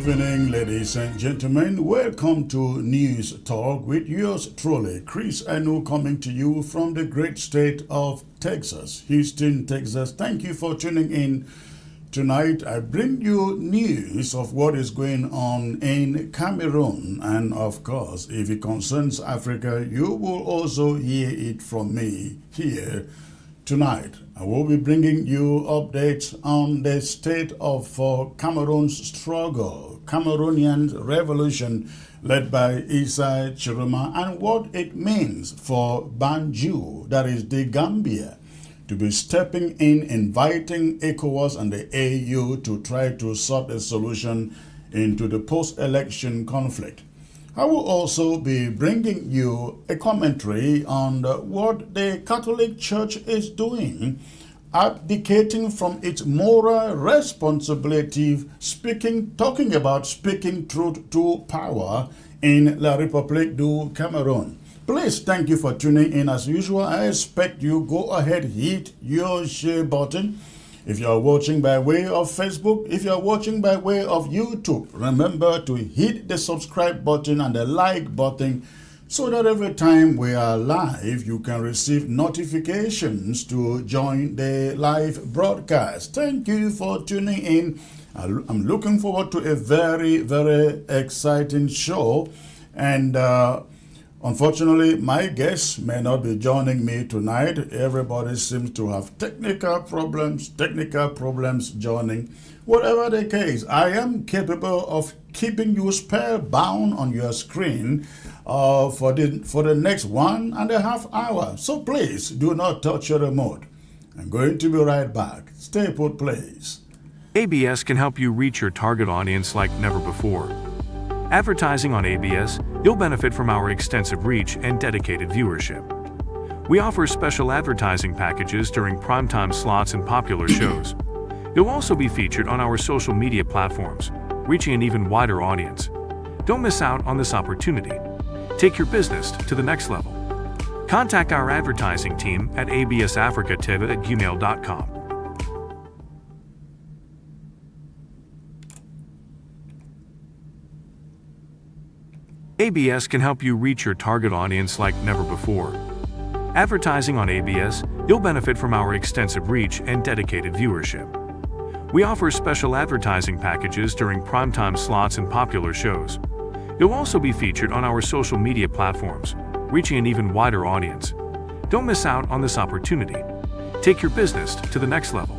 evening, ladies and gentlemen. Welcome to News Talk with yours truly, Chris Anu, coming to you from the great state of Texas, Houston, Texas. Thank you for tuning in. Tonight, I bring you news of what is going on in Cameroon. And of course, if it concerns Africa, you will also hear it from me here tonight. I will be bringing you updates on the state of Cameroon's struggle, Cameroonians revolution led by Issa Chiroma, and what it means for Banjul, that is the Gambia, to be stepping in, inviting ECOWAS and the AU to try to sort a solution into the post-election conflict. I will also be bringing you a commentary on what the Catholic Church is doing, abdicating from its moral responsibility, talking about speaking truth to power in La République du Cameroon. Please, thank you for tuning in. As usual, I expect you go ahead, hit your share button. If you are watching by way of Facebook, if you are watching by way of YouTube, remember to hit the subscribe button and the like button so that every time we are live, you can receive notifications to join the live broadcast. Thank you for tuning in. I'm looking forward to a very, very exciting show. And unfortunately, my guests may not be joining me tonight. Everybody seems to have technical problems joining. Whatever the case, I am capable of keeping you spellbound on your screen for the next 1.5 hours. So please do not touch your remote. I'm going to be right back. Stay put, please. ABS can help you reach your target audience like never before. Advertising on ABS, you'll benefit from our extensive reach and dedicated viewership. We offer special advertising packages during primetime slots and popular shows. You'll also be featured on our social media platforms, reaching an even wider audience. Don't miss out on this opportunity. Take your business to the next level. Contact our advertising team at absafricativ@gmail.com. ABS can help you reach your target audience like never before. Advertising on ABS, you'll benefit from our extensive reach and dedicated viewership. We offer special advertising packages during primetime slots and popular shows. You'll also be featured on our social media platforms, reaching an even wider audience. Don't miss out on this opportunity. Take your business to the next level.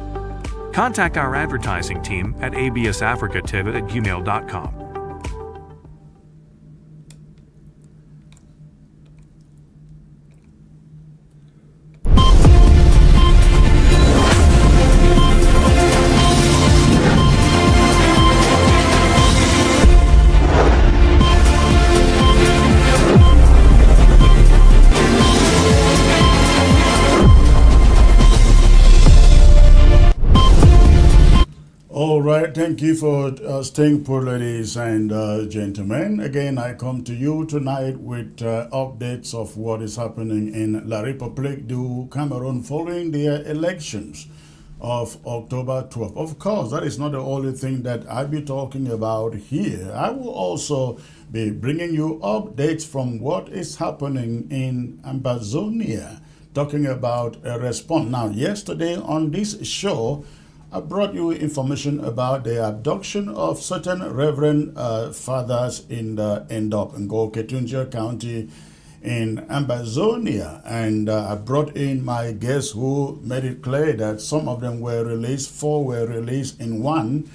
Contact our advertising team at absafricativ@gmail.com. All right, thank you for staying put, ladies and gentlemen. Again, I come to you tonight with updates of what is happening in La République du Cameroon following the elections of October 12th. Of course, that is not the only thing that I'll be talking about here. I will also be bringing you updates from what is happening in Ambazonia, talking about a response. Now, yesterday on this show, I brought you information about the abduction of certain reverend fathers in Ngo Ketunjia County in Ambazonia. And I brought in my guests who made it clear that some of them were released, 4 were released, and 1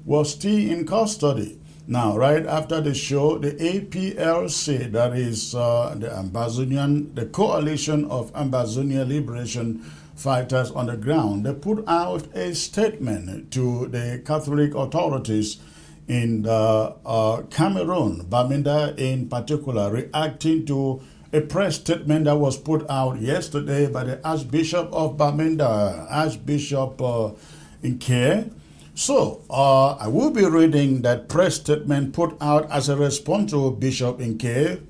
was still in custody. Now, right after the show, the APLC, that is the Coalition of Ambazonia Liberation Fighters on the ground, they put out a statement to the Catholic authorities in Cameroon, Bamenda in particular, reacting to a press statement that was put out yesterday by the Archbishop of Bamenda, Archbishop Nke. So, I will be reading that press statement put out as a response to Bishop Nke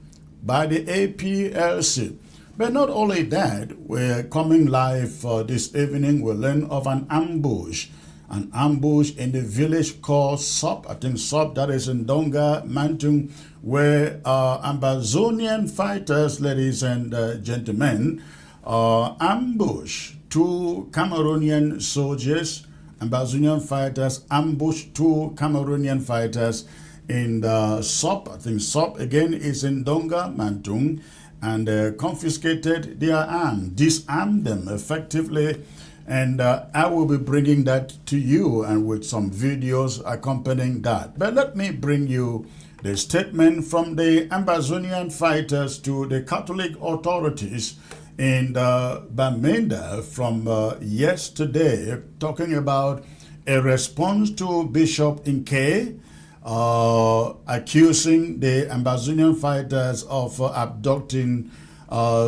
by the APLC. But not only that, we're coming live this evening. We'll learn of an ambush an ambush in the village called Sop, I think Sop, that is in Donga, Mantung, where Ambazonian fighters, ladies and gentlemen, ambush two Cameroonian soldiers. Ambazonian fighters ambushed two Cameroonian fighters in Sop. I think Sop again is in Donga, Mantung, and confiscated their arms, disarmed them effectively. And I will be bringing that to you and with some videos accompanying that. But let me bring you the statement from the Ambazonian fighters to the Catholic authorities in Bamenda from yesterday, talking about a response to Bishop Inke, accusing the Ambazonian fighters of abducting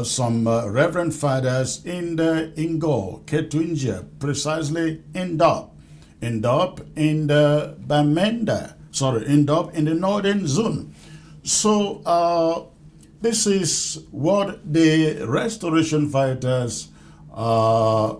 some reverend fathers in the Ingo, Ketunja, precisely in Dop in the Bamenda, Indop in the northern zone. So this is what the restoration fighters going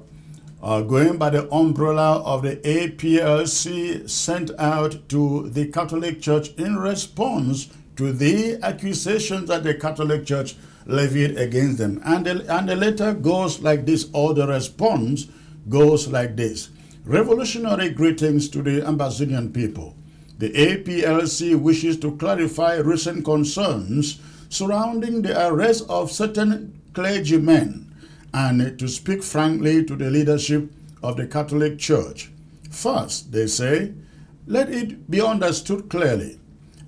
by the umbrella of the APLC sent out to the Catholic Church in response to the accusations that the Catholic Church levied against them. And the letter goes like this, or the response goes like this. Revolutionary greetings to the Ambazonian people. The APLC wishes to clarify recent concerns surrounding the arrest of certain clergymen and to speak frankly to the leadership of the Catholic Church. First, they say, let it be understood clearly,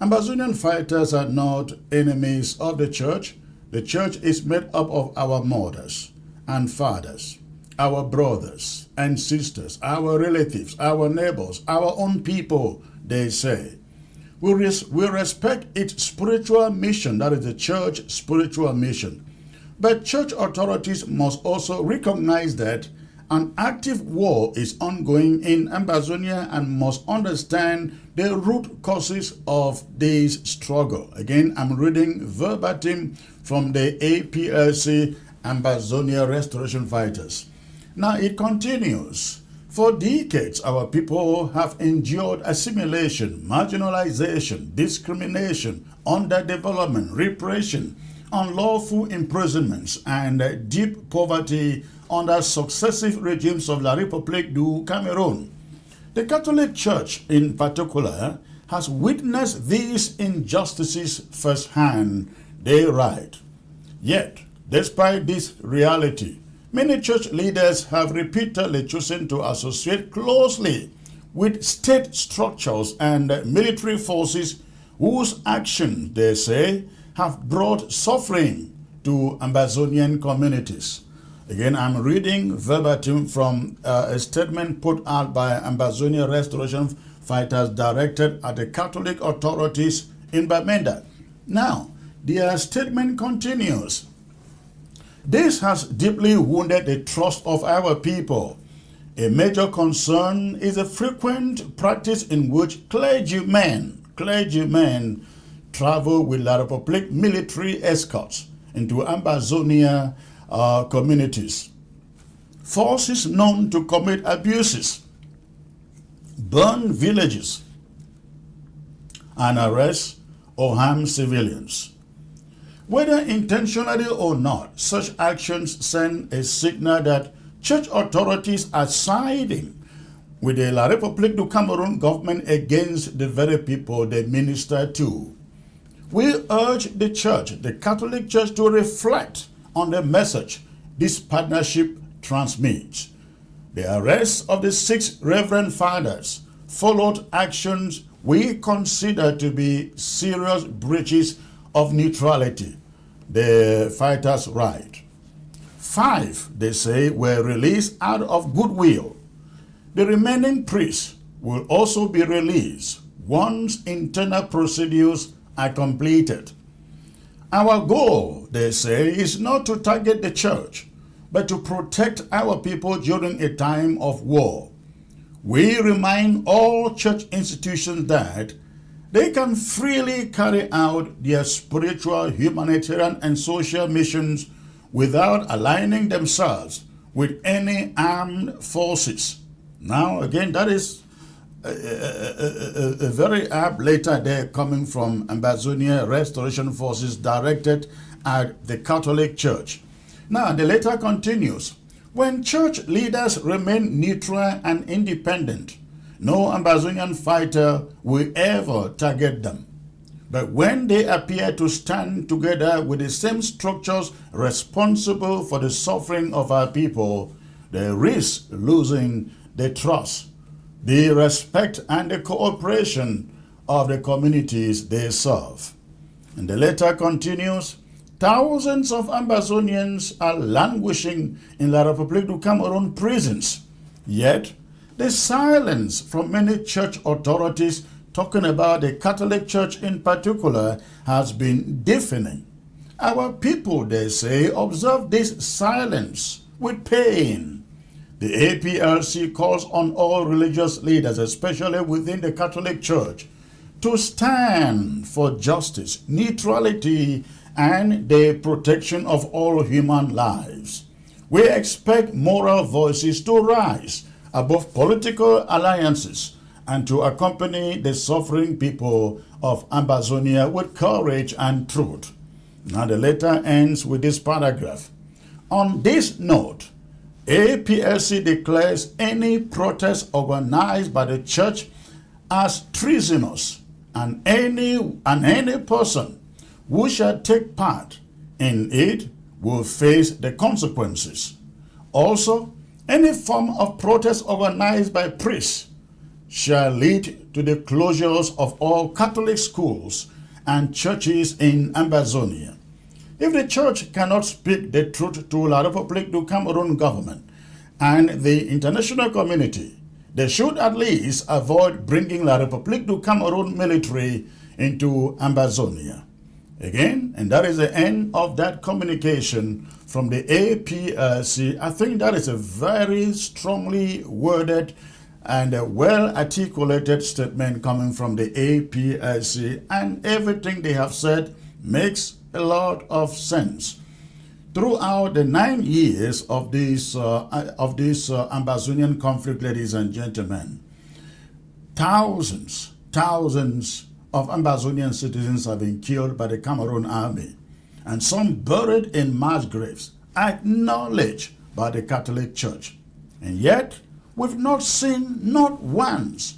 Ambazonian fighters are not enemies of the Church. The Church is made up of our mothers and fathers, our brothers and sisters, our relatives, our neighbors, our own people, they say. We respect its spiritual mission, that is the Church spiritual mission. But Church authorities must also recognize that an active war is ongoing in Ambazonia and must understand the root causes of this struggle. Again, I'm reading verbatim from the APLC Ambazonia Restoration Fighters. Now it continues. For decades, our people have endured assimilation, marginalization, discrimination, underdevelopment, repression, unlawful imprisonments, and deep poverty under successive regimes of La République du Cameroon. The Catholic Church, in particular, has witnessed these injustices firsthand, they write. Yet, despite this reality, many church leaders have repeatedly chosen to associate closely with state structures and military forces whose actions, they say, have brought suffering to Ambazonian communities. Again, I'm reading verbatim from a statement put out by Ambazonia Restoration Fighters directed at the Catholic authorities in Bamenda. Now, their statement continues. This has deeply wounded the trust of our people. A major concern is a frequent practice in which clergymen travel with La République military escorts into Ambazonia communities. Forces known to commit abuses, burn villages, and arrest or harm civilians. Whether intentionally or not, such actions send a signal that church authorities are siding with the La République du Cameroon government against the very people they minister to. We urge the Church, the Catholic Church, to reflect on the message this partnership transmits. The arrest of the 6 Reverend Fathers followed actions we consider to be serious breaches of neutrality, the fighters write. 5, they say, were released out of goodwill. The remaining priests will also be released once internal procedures are completed. Our goal, they say, is not to target the church, but to protect our people during a time of war. We remind all church institutions that they can freely carry out their spiritual, humanitarian, and social missions without aligning themselves with any armed forces. Now, again, that is a very apt letter there coming from Ambazonia Restoration Forces directed at the Catholic Church. Now, the letter continues. When church leaders remain neutral and independent, no Ambazonian fighter will ever target them. But when they appear to stand together with the same structures responsible for the suffering of our people, they risk losing the trust, the respect, and the cooperation of the communities they serve. And the letter continues, thousands of Ambazonians are languishing in La République du Cameroon prisons. Yet, the silence from many church authorities talking about the Catholic Church in particular has been deafening. Our people, they say, observe this silence with pain. The APRC calls on all religious leaders, especially within the Catholic Church, to stand for justice, neutrality, and the protection of all human lives. We expect moral voices to rise above political alliances and to accompany the suffering people of Ambazonia with courage and truth. Now the letter ends with this paragraph. On this note, APSC declares any protest organized by the church as treasonous, and any person who shall take part in it will face the consequences. Also, any form of protest organized by priests shall lead to the closures of all Catholic schools and churches in Ambazonia. If the church cannot speak the truth to La République du Cameroon government and the international community, they should at least avoid bringing La République du Cameroon military into Ambazonia. Again, and that is the end of that communication from the APRC. I think that is a very strongly worded and a well-articulated statement coming from the APRC, and everything they have said makes a lot of sense. Throughout the 9 years of this Ambazonian conflict, ladies and gentlemen, thousands of Ambazonian citizens have been killed by the Cameroon army, and some buried in mass graves, acknowledged by the Catholic Church. And yet, we've not seen, not once,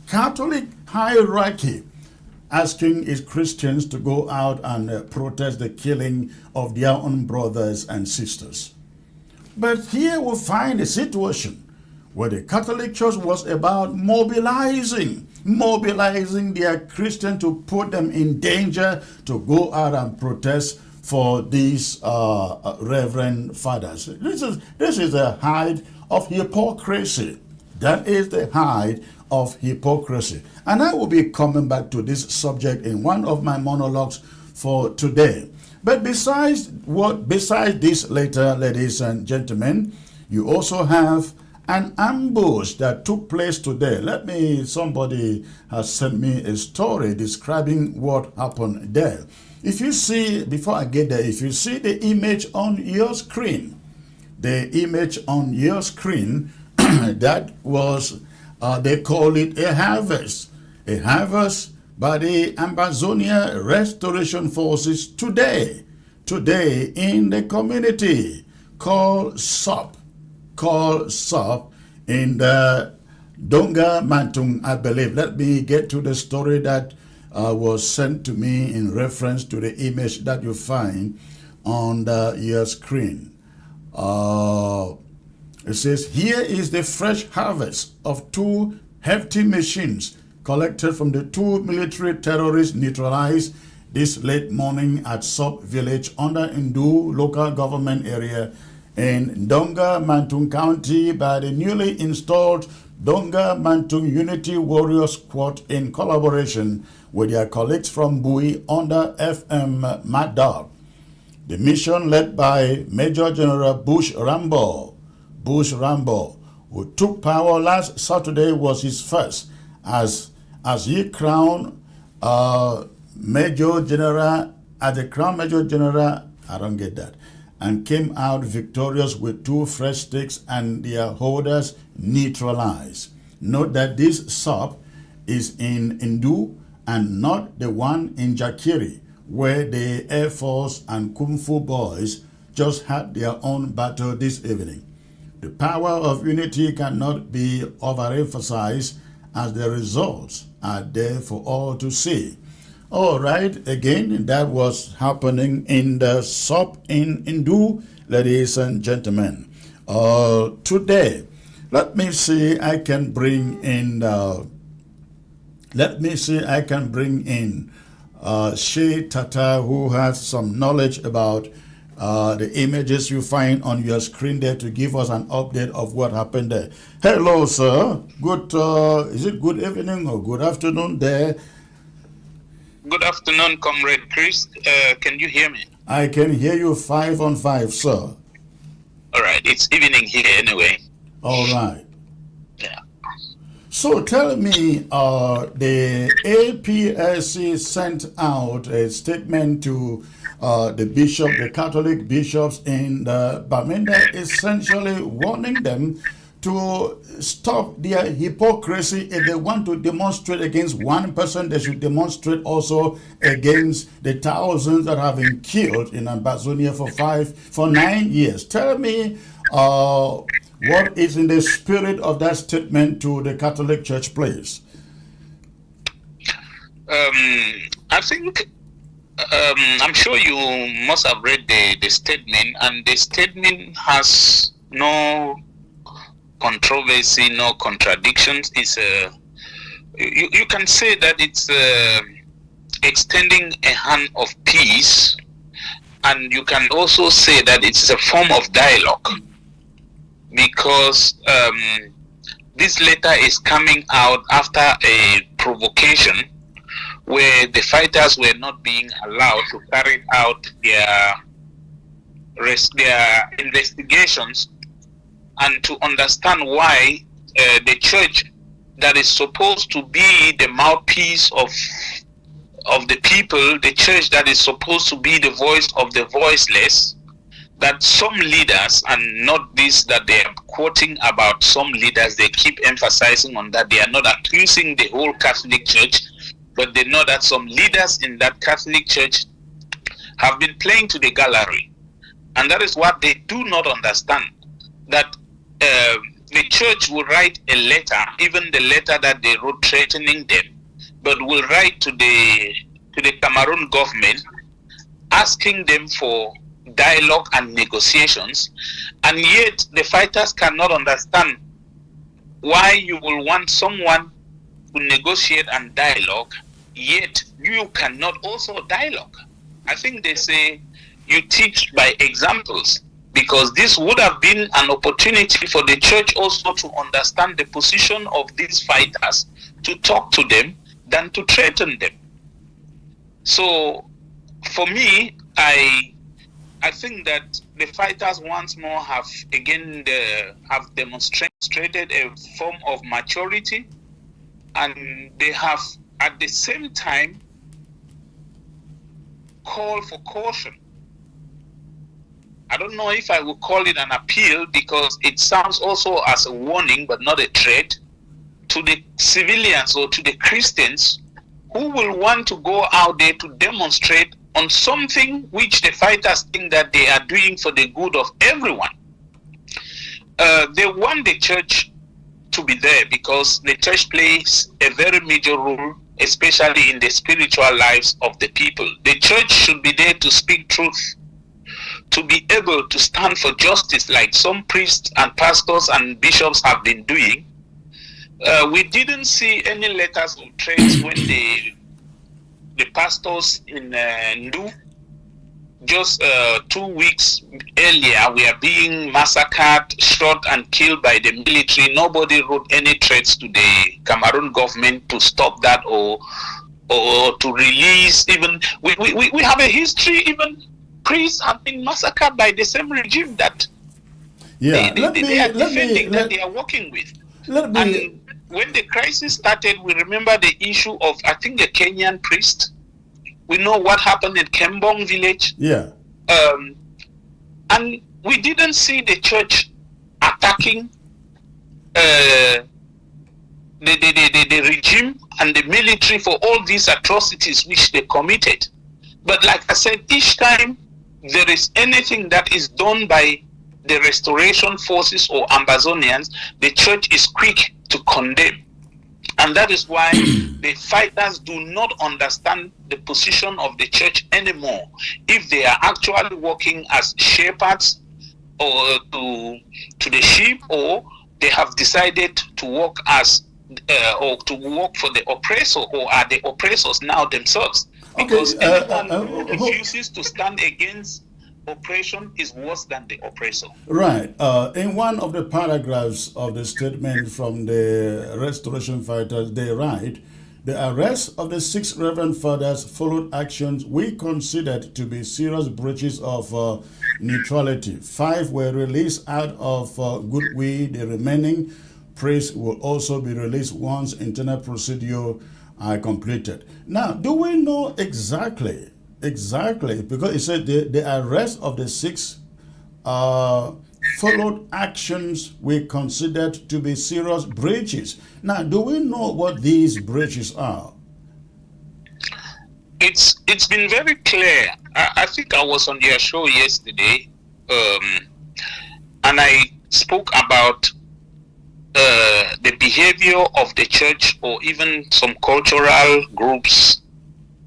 Catholic hierarchy asking its Christians to go out and protest the killing of their own brothers and sisters. But here we find a situation where the Catholic Church was about mobilizing their Christians to put them in danger to go out and protest for these reverend fathers. This is the height of hypocrisy. That is the height of hypocrisy. And I will be coming back to this subject in one of my monologues for today. But besides this later, ladies and gentlemen, you also have an ambush that took place today. Somebody has sent me a story describing what happened there. If you see, before I get there, if you see the image on your screen, that was, they call it a harvest by the Ambazonia Restoration Forces today in the community called SOP in the Donga Mantung, I believe. Let me get to the story that was sent to me in reference to the image that you find on your screen. It says, here is the fresh harvest of 2 hefty machines collected from the 2 military terrorists neutralized this late morning at Sop village under Ndu local government area in Donga Mantung County by the newly installed Donga Mantung Unity Warrior Squad in collaboration with their colleagues from Bui under FM Mad Dog. The mission led by Major General Bush Rambo, who took power last Saturday, was his first as he crowned Major General, as the Crown Major General, and came out victorious with 2 fresh sticks and their holders neutralized. Note that this SOP is in Ndu and not the one in Jakiri, where the Air Force and Kung Fu boys just had their own battle this evening. The power of unity cannot be overemphasized, as the results are there for all to see. All right, again, that was happening in the SOP in Ndu, ladies and gentlemen. Today, let me see I can bring in Shay Tata, who has some knowledge about the images you find on your screen there, to give us an update of what happened there. Hello, sir. Is it good evening or good afternoon there? Good afternoon, Comrade Chris. Can you hear me? I can hear you 5 on 5, sir. All right. It's evening here anyway. All right. Yeah. So tell me, the APSC sent out a statement to the Catholic bishops in Bamenda, essentially warning them to stop their hypocrisy. If they want to demonstrate against one person, they should demonstrate also against the thousands that have been killed in Ambazonia for 9 years. Tell me what is in the spirit of that statement to the Catholic Church, please. I think I'm sure you must have read the statement, and the statement has no controversy, no contradictions. It's you can say that it's extending a hand of peace, and you can also say that it's a form of dialogue, because this letter is coming out after a provocation where the fighters were not being allowed to carry out their investigations, and to understand why the church that is supposed to be the mouthpiece of the people, the church that is supposed to be the voice of the voiceless, that some leaders, and not this that they are quoting about some leaders, they keep emphasizing on that. They are not accusing the whole Catholic Church, but they know that some leaders in that Catholic Church have been playing to the gallery. And that is what they do not understand, that the church will write a letter, even the letter that they wrote threatening them, but will write to the Cameroon government asking them for dialogue and negotiations, and yet the fighters cannot understand why you will want someone to negotiate and dialogue, yet you cannot also dialogue. I think they say you teach by examples, because this would have been an opportunity for the church also to understand the position of these fighters, to talk to them than to threaten them. So for me, I think that the fighters once more have demonstrated a form of maturity, and they have at the same time called for caution. I don't know if I would call it an appeal, because it sounds also as a warning but not a threat to the civilians or to the Christians who will want to go out there to demonstrate on something which the fighters think that they are doing for the good of everyone. They want the church to be there because the church plays a very major role, especially in the spiritual lives of the people. The church should be there to speak truth, to be able to stand for justice, like some priests and pastors and bishops have been doing. We didn't see any letters of threats when the pastors in Ndu, just 2 weeks earlier, were being massacred, shot and killed by the military. Nobody wrote any threats to the Cameroon government to stop that or to release. Even we have a history, even priests have been massacred by the same regime that they are working with. And when the crisis started, we remember the issue of, I think, the Kenyan priest. We know what happened in Kembong village. Yeah. And we didn't see the church attacking the regime and the military for all these atrocities which they committed. But like I said, each time there is anything that is done by the restoration forces or Ambazonians, the church is quick to condemn. And that is why the fighters do not understand the position of the church anymore. If they are actually working as shepherds or to the sheep, or they have decided to work as or to work for the oppressor, or are the oppressors now themselves. Because anyone who refuses to stand against oppression is worse than the oppressor. Right. In one of the paragraphs of the statement from the restoration fighters, they write, the arrest of the 6 Reverend Fathers followed actions we considered to be serious breaches of neutrality. 5 were released out of goodwill. The remaining priests will also be released once internal procedure are completed. Now, do we know exactly, because it said the arrest of the 6 followed actions we considered to be serious breaches. Now, do we know what these breaches are? It's been very clear. I think I was on your show yesterday, and I spoke about the behavior of the church, or even some cultural groups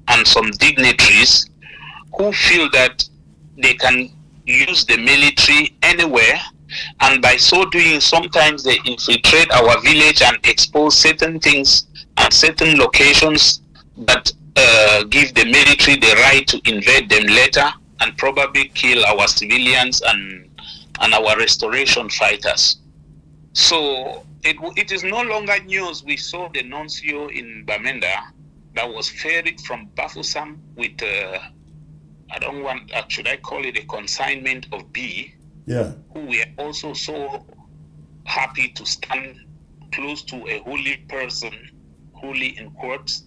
and some dignitaries who feel that they can use the military anywhere, and by so doing sometimes they infiltrate our village and expose certain things and certain locations that give the military the right to invade them later and probably kill our civilians and our restoration fighters. So it is no longer news. We saw the nuncio in Bamenda that was ferried from Bafusam with should I call it a consignment of B? Yeah. Who were also so happy to stand close to a holy person, holy in quotes,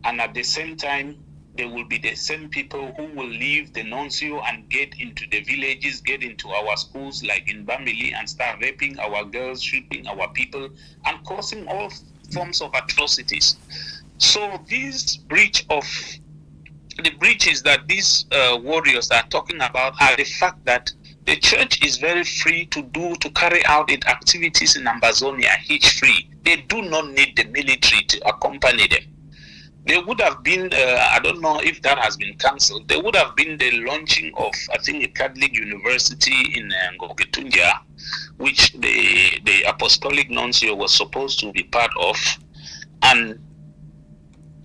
and at the same time, there will be the same people who will leave the nuncio and get into the villages, get into our schools like in Bamili and start raping our girls, shooting our people, and causing all forms of atrocities. So this the breaches that these warriors are talking about are the fact that the church is very free to carry out its activities in Ambazonia, hitch-free. They do not need the military to accompany them. There would have been, I don't know if that has been cancelled, there would have been the launching of, I think, a Catholic university in Ngogetunja, which the Apostolic Nuncio was supposed to be part of, and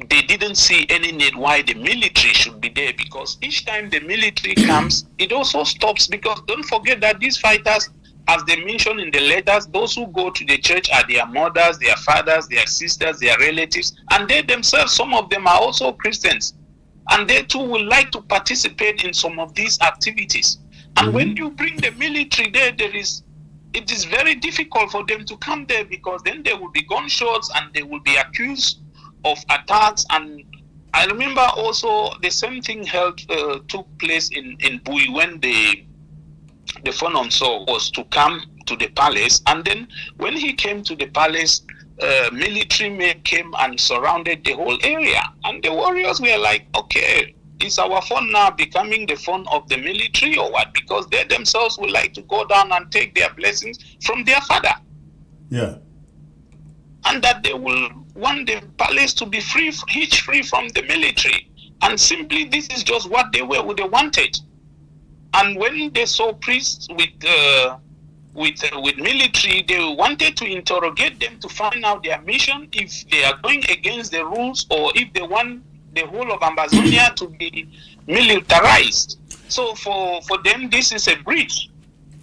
they didn't see any need why the military should be there, because each time the military comes, it also stops, because don't forget that these fighters, as they mentioned in the letters, those who go to the church are their mothers, their fathers, their sisters, their relatives, and they themselves, some of them are also Christians, and they too will like to participate in some of these activities. And when you bring the military there, it is very difficult for them to come there, because then there will be gunshots and they will be accused of attacks. And I remember also the same thing took place in Bui when the Fononso was to come to the palace, and then when he came to the palace, military men came and surrounded the whole area, and the warriors were like, okay, is our phone now becoming the phone of the military or what? Because they themselves would like to go down and take their blessings from their father. Yeah. And that they will want the palace to be free from the military. And simply this is just what they wanted. And when they saw priests with military, they wanted to interrogate them to find out their mission, if they are going against the rules, or if they want the whole of Ambazonia to be militarized. So for them, this is a breach.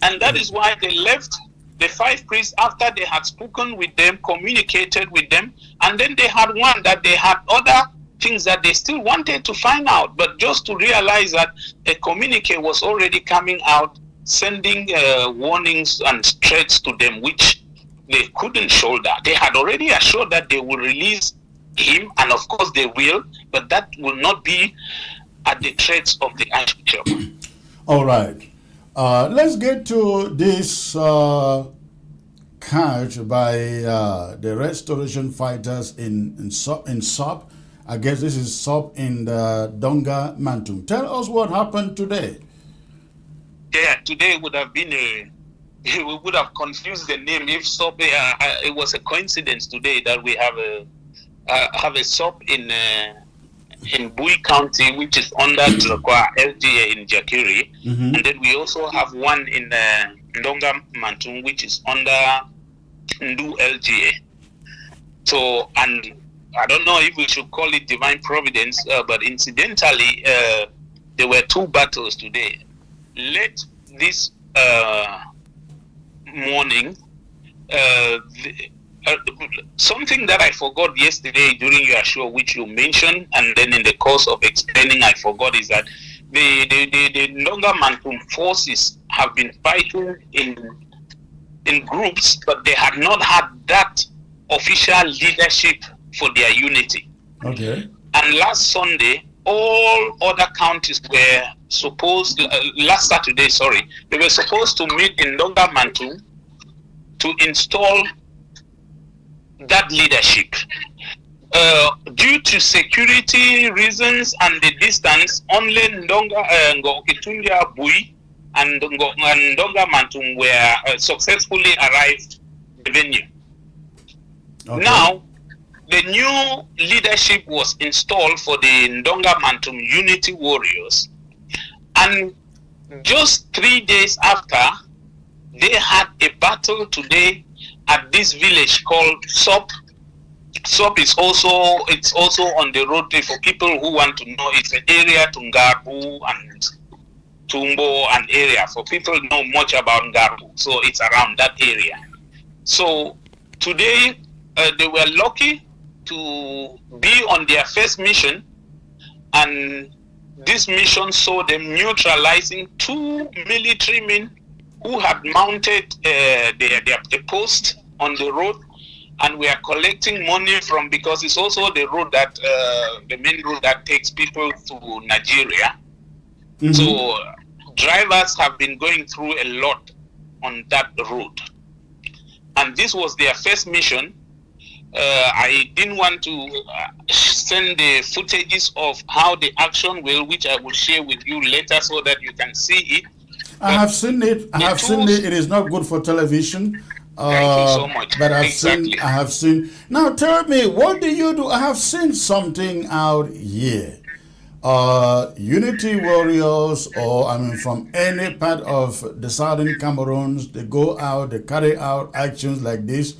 And that is why they left the 5 priests after they had spoken with them, communicated with them, and then they had one that they had other things that they still wanted to find out, but just to realize that a communique was already coming out, sending warnings and threats to them, which they couldn't shoulder. They had already assured that they will release him, and of course they will, but that will not be at the threats of the Archbishop. All right. Let's get to this catch by the restoration fighters in SOP. I guess this is SOP in the Donga Mantum. Tell us what happened today. Yeah, today would have been we would have confused the name if SOP. It was a coincidence today that we have a SOP in Bui County, which is under Drakwa LGA in Jakiri, and then we also have one in Donga Mantum, which is under Ndu LGA. So, and I don't know if we should call it divine providence, but incidentally, there were two battles today. Late this morning, something that I forgot yesterday during your show, which you mentioned, and then in the course of explaining, I forgot, is that the Ndonga Mantum forces have been fighting in groups, but they had not had that official leadership for their unity. Okay. And last Sunday, all other counties were supposed, last Saturday, sorry, they were supposed to meet in Ndonga Mantum to install that leadership. Due to security reasons and the distance, only Ndonga Bui and Ndonga Mantum were successfully arrived at the venue. Okay. Now, the new leadership was installed for the Ndonga Mantum Unity Warriors, and just 3 days after, they had a battle today at this village called SOP. SOP is also on the road for people who want to know. It's an area to Ngabu and Tumbo and area for people who know much about Ngabu. So it's around that area. So today they were lucky to be on their first mission, and this mission saw them neutralizing 2 military men who had mounted their post on the road, and we are collecting money from, because it's also the road that the main road that takes people to Nigeria. So drivers have been going through a lot on that road, and this was their first mission. I didn't want to send the footages of how the action will, which I will share with you later so that you can see it. I have seen it. I have seen it. It is not good for television. Thank you so much. But I have seen. Now tell me, what do you do? I have seen something out here. Unity warriors, or I mean from any part of the southern Cameroons, they go out, they carry out actions like this.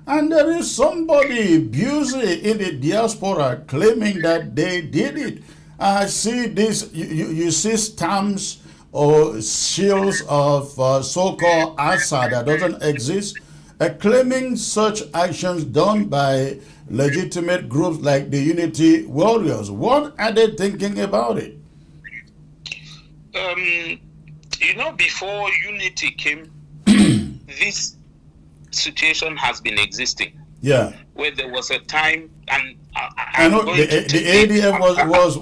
And there is somebody busy in the diaspora claiming that they did it. I see this, you see stamps or shields of so-called Asa that doesn't exist, claiming such actions done by legitimate groups like the Unity Warriors. What are they thinking about it? Before Unity came, this situation has been existing. Yeah. Where there was a time, and I know the ADF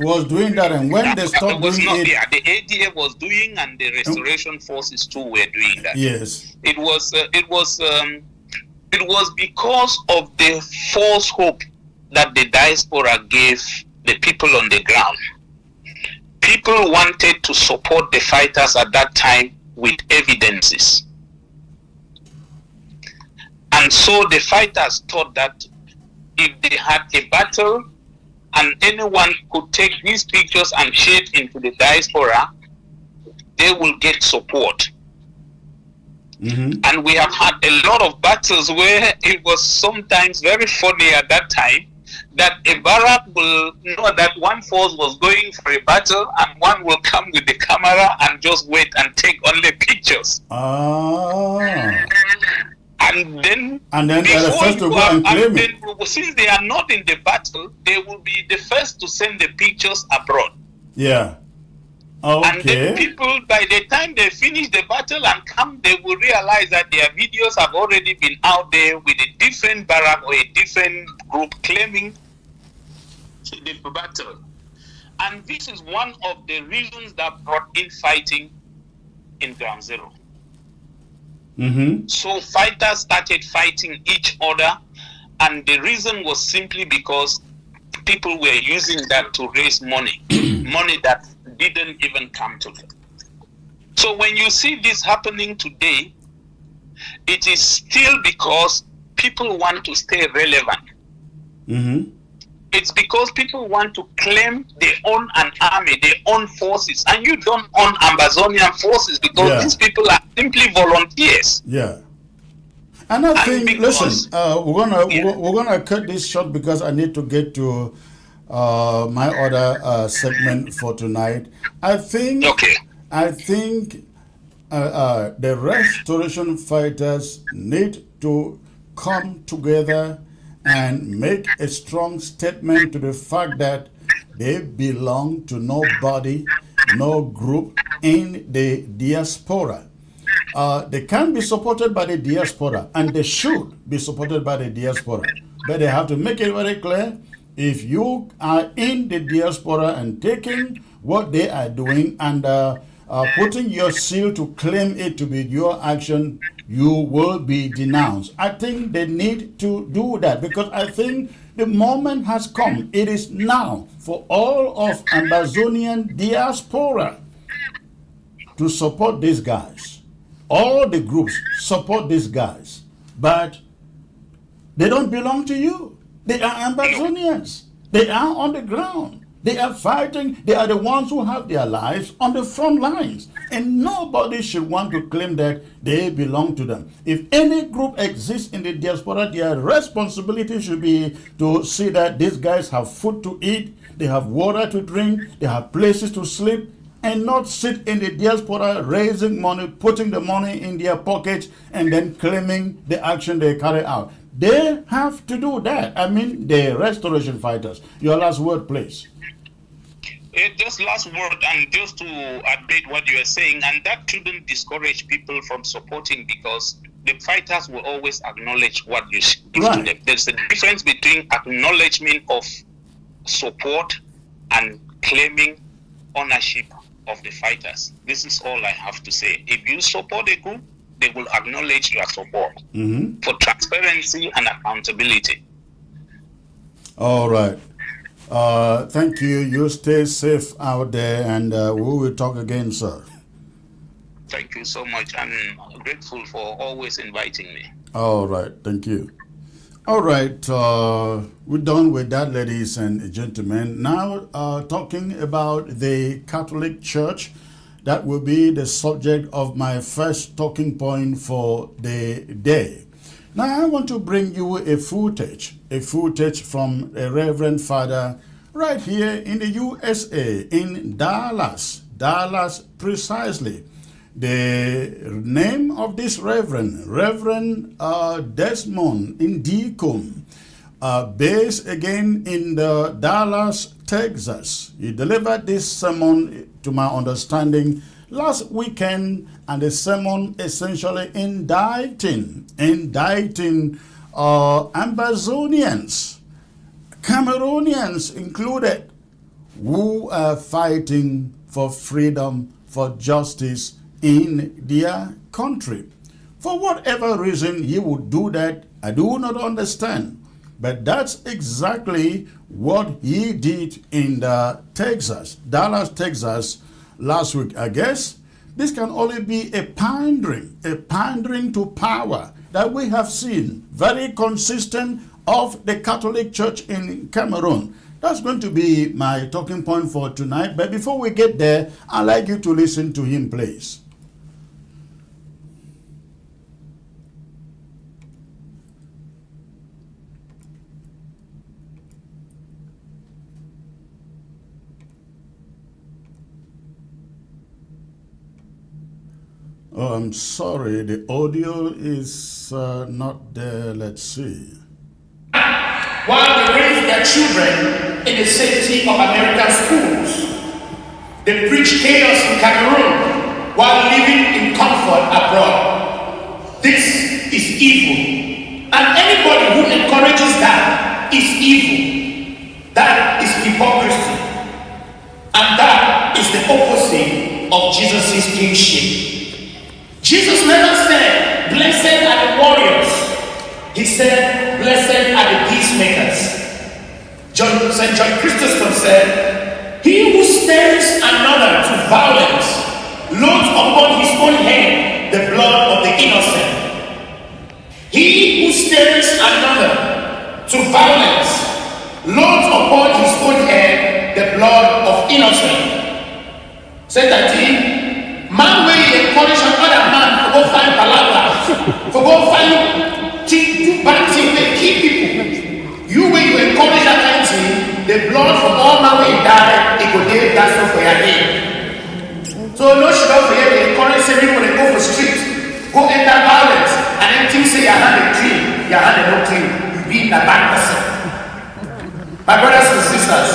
was doing that, and when they stopped doing it, yeah, the ADF was doing, and the restoration forces too were doing that. Yes. It was because of the false hope that the diaspora gave the people on the ground. People wanted to support the fighters at that time with evidences. And so the fighters thought that if they had a battle and anyone could take these pictures and share it into the diaspora, they will get support. And we have had a lot of battles where it was sometimes very funny at that time that a barrack will know that one force was going for a battle, and one will come with the camera and just wait and take only pictures. And then they are the first to go and claim it. Since they are not in the battle, they will be the first to send the pictures abroad. Yeah. Okay. And then people, by the time they finish the battle and come, they will realize that their videos have already been out there with a different barrack or a different group claiming the battle. And this is one of the reasons that brought in fighting in ground zero. Mm-hmm. So fighters started fighting each other, and the reason was simply because people were using that to raise money, money that didn't even come to them. So when you see this happening today, it is still because people want to stay relevant. Mm-hmm. It's because people want to claim they own an army, they own forces, and you don't own Amazonian forces because these people are simply volunteers. Yeah. And I think, listen, we're gonna cut this short because I need to get to my other segment for tonight. I think the restoration fighters need to come together and make a strong statement to the fact that they belong to nobody, no group in the diaspora. They can be supported by the diaspora, and they should be supported by the diaspora. But they have to make it very clear, if you are in the diaspora and taking what they are doing and putting your seal to claim it to be your action, you will be denounced. I think they need to do that because I think the moment has come. It is now for all of Amazonian diaspora to support these guys. All the groups support these guys, but they don't belong to you. They are Amazonians. They are on the ground. They are fighting. They are the ones who have their lives on the front lines. And nobody should want to claim that they belong to them. If any group exists in the diaspora, their responsibility should be to see that these guys have food to eat, they have water to drink, they have places to sleep, and not sit in the diaspora raising money, putting the money in their pockets, and then claiming the action they carry out. They have to do that. I mean, the restoration fighters. Your last word, please. Just last word, and just to update what you are saying, and that shouldn't discourage people from supporting, because the fighters will always acknowledge what you give to them. There's a difference between acknowledgement of support and claiming ownership of the fighters. This is all I have to say. If you support a group, they will acknowledge your support for transparency and accountability. All right. Thank you. You stay safe out there, and we will talk again, sir. Thank you so much. I'm grateful for always inviting me. All right. Thank you. All right. We're done with that, ladies and gentlemen. Now, talking about the Catholic Church, that will be the subject of my first talking point for the day. Now, I want to bring you a footage from a Reverend Father right here in the USA, in Dallas precisely. The name of this Reverend Desmond Indicum, based again in the Dallas, Texas. He delivered this sermon, to my understanding, last weekend, and the sermon essentially indicting Amazonians, Cameroonians included, who are fighting for freedom, for justice in their country. For whatever reason he would do that, I do not understand. But that's exactly what he did in Dallas, Texas, last week. I guess this can only be a pandering to power that we have seen, very consistent of the Catholic Church in Cameroon. That's going to be my talking point for tonight. But before we get there, I'd like you to listen to him, please. Oh, I'm sorry, the audio is not there. Let's see. While they raise their children in the safety of American schools, they preach chaos in Cameroon while living in comfort abroad. This is evil. And anybody who encourages that is evil. That is hypocrisy. And that is the opposite of Jesus' kingship. Jesus never said, blessed are the warriors. He said, blessed are the peacemakers. St. John Chrysostom said, he who stirs another to violence loads upon his own head the blood of the innocent. He who stirs another to violence loads upon his own head the blood of innocent. Say that man will encourage another man to go find palabras, to go find to bad things, they kill people. You will encourage that kind of thing, the blood from all man will die, it will give that's not for your name. So no should not forget to encourage people to go for street, go enter violence, and then things say your hand is clean, your hand is not clean, you be a bad person. My brothers and sisters,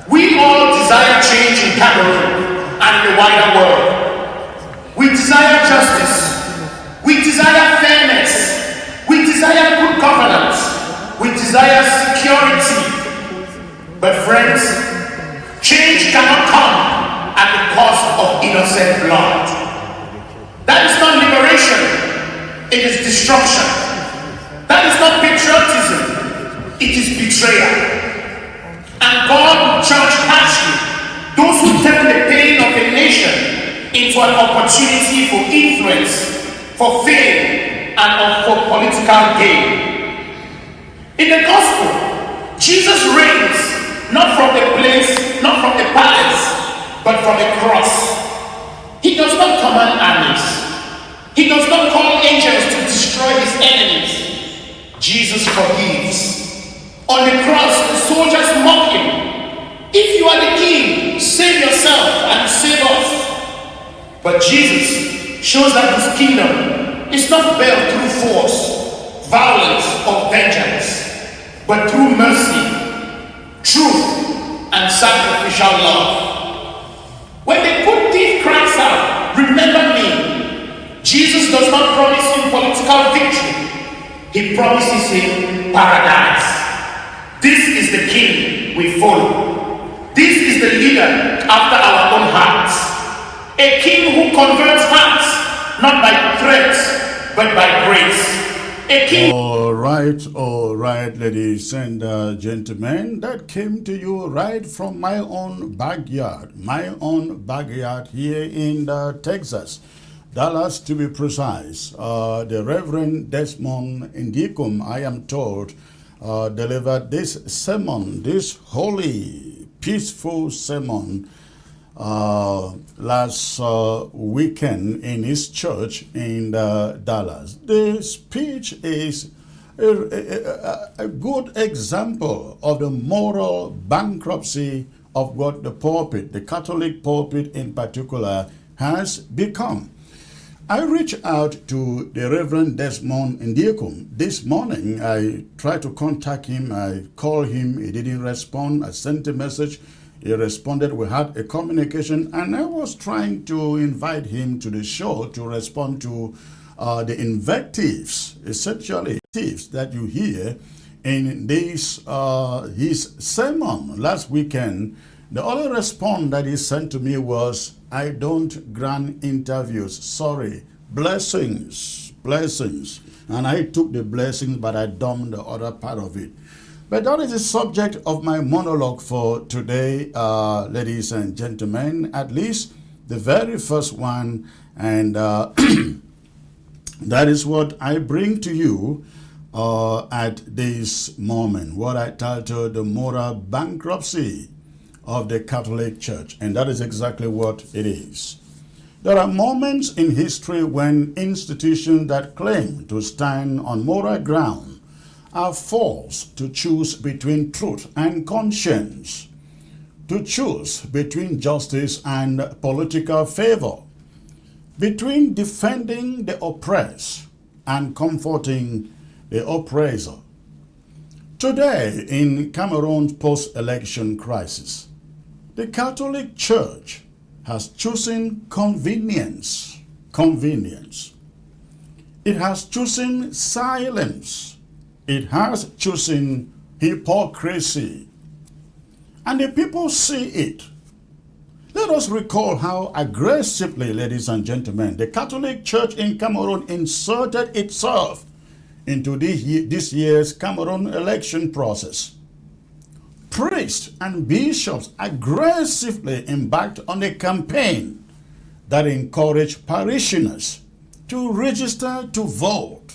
we all desire change in Cameroon and in the wider world. We desire justice, we desire fairness, we desire good governance, we desire security. But friends, change cannot come at the cost of innocent blood. That is not liberation, it is destruction. That is not patriotism, it is betrayal. And God will judge harshly those who turn the pain of a nation into an opportunity for influence, for fame, and for political gain. In the gospel, Jesus reigns not from the place, not from the palace, but from the cross. He does not command armies. He does not call angels to destroy his enemies. Jesus forgives. On the cross, the soldiers mock him. If you are the king, save yourself and save us. But Jesus shows that his kingdom is not built through force, violence, or vengeance, but through mercy, truth, and sacrificial love. When the good thief cries out, remember me, Jesus does not promise him political victory. He promises him paradise. This is the king we follow. This is the leader after our own hearts. A king who converts hearts, not by threats, but by grace. A king. All right, ladies and gentlemen, that came to you right from my own backyard here in Texas, Dallas to be precise. The Reverend Desmond Ndikum, I am told, delivered this sermon, this holy, peaceful sermon last weekend in his church in Dallas. The speech is a good example of the moral bankruptcy of what the pulpit, the Catholic pulpit in particular, has become. I reached out to the Reverend Desmond Ndikum this morning. I tried to contact him. I called him. He didn't respond. I sent a message. He responded. We had a communication, and I was trying to invite him to the show to respond to the invectives, essentially invectives that you hear in this his sermon last weekend. The only response that he sent to me was, I don't grant interviews. Sorry. Blessings. And I took the blessings, but I dumped the other part of it. But that is the subject of my monologue for today, ladies and gentlemen, at least the very first one. And that is what I bring to you at this moment, what I titled the moral bankruptcy of the Catholic Church. And that is exactly what it is. There are moments in history when institutions that claim to stand on moral ground are forced to choose between truth and conscience, to choose between justice and political favor, between defending the oppressed and comforting the oppressor. Today, in Cameroon's post-election crisis, the Catholic Church has chosen convenience. It has chosen silence. It has chosen hypocrisy. And the people see it. Let us recall how aggressively, ladies and gentlemen, the Catholic Church in Cameroon inserted itself into this year's Cameroon election process. Priests and bishops aggressively embarked on a campaign that encouraged parishioners to register to vote.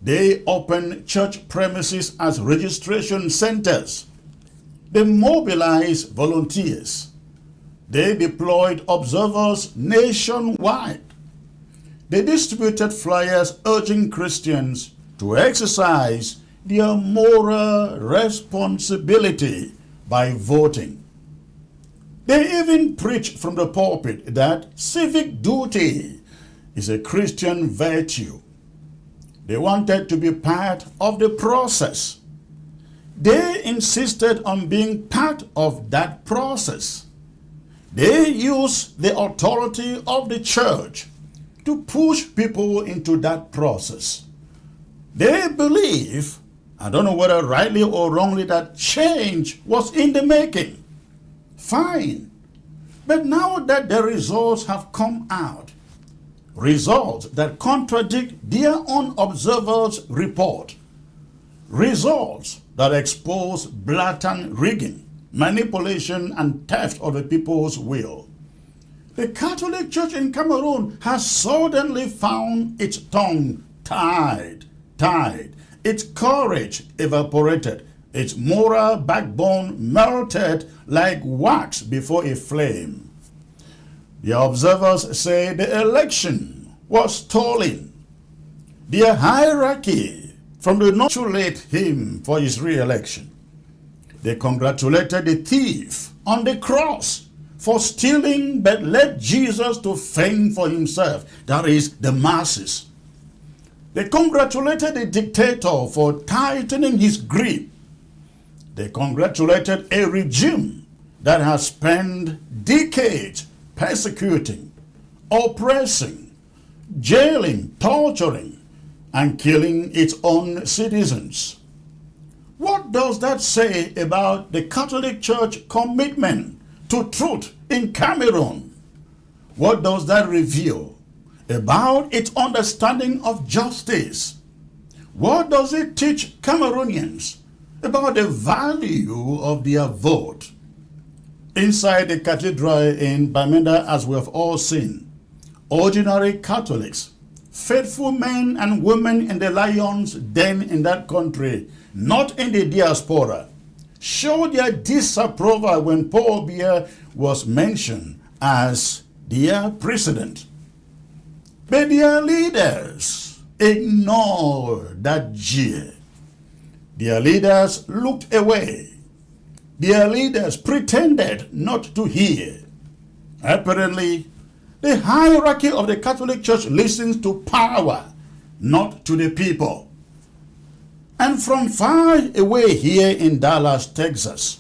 They opened church premises as registration centers. They mobilized volunteers. They deployed observers nationwide. They distributed flyers urging Christians to exercise their moral responsibility by voting. They even preached from the pulpit that civic duty is a Christian virtue. They wanted to be part of the process. They insisted on being part of that process. They used the authority of the church to push people into that process. They believe, I don't know whether rightly or wrongly, that change was in the making. Fine. But now that the results have come out, results that contradict their own observers' report, results that expose blatant rigging, manipulation, and theft of the people's will, the Catholic Church in Cameroon has suddenly found its tongue tied, its courage evaporated, its moral backbone melted like wax before a flame. The observers say the election was stolen. Their hierarchy from the not congratulate him for his re-election. They congratulated the thief on the cross for stealing but led Jesus to fend for himself, that is, the masses. They congratulated the dictator for tightening his grip. They congratulated a regime that has spent decades persecuting, oppressing, jailing, torturing, and killing its own citizens. What does that say about the Catholic Church commitment to truth in Cameroon? What does that reveal about its understanding of justice? What does it teach Cameroonians about the value of their vote? Inside the cathedral in Bamenda, as we have all seen, ordinary Catholics, faithful men and women in the lion's den in that country, not in the diaspora, showed their disapproval when Paul Biya was mentioned as their president. But their leaders ignored that jeer. Their leaders looked away. Their leaders pretended not to hear. Apparently, the hierarchy of the Catholic Church listens to power, not to the people. And from far away here in Dallas, Texas,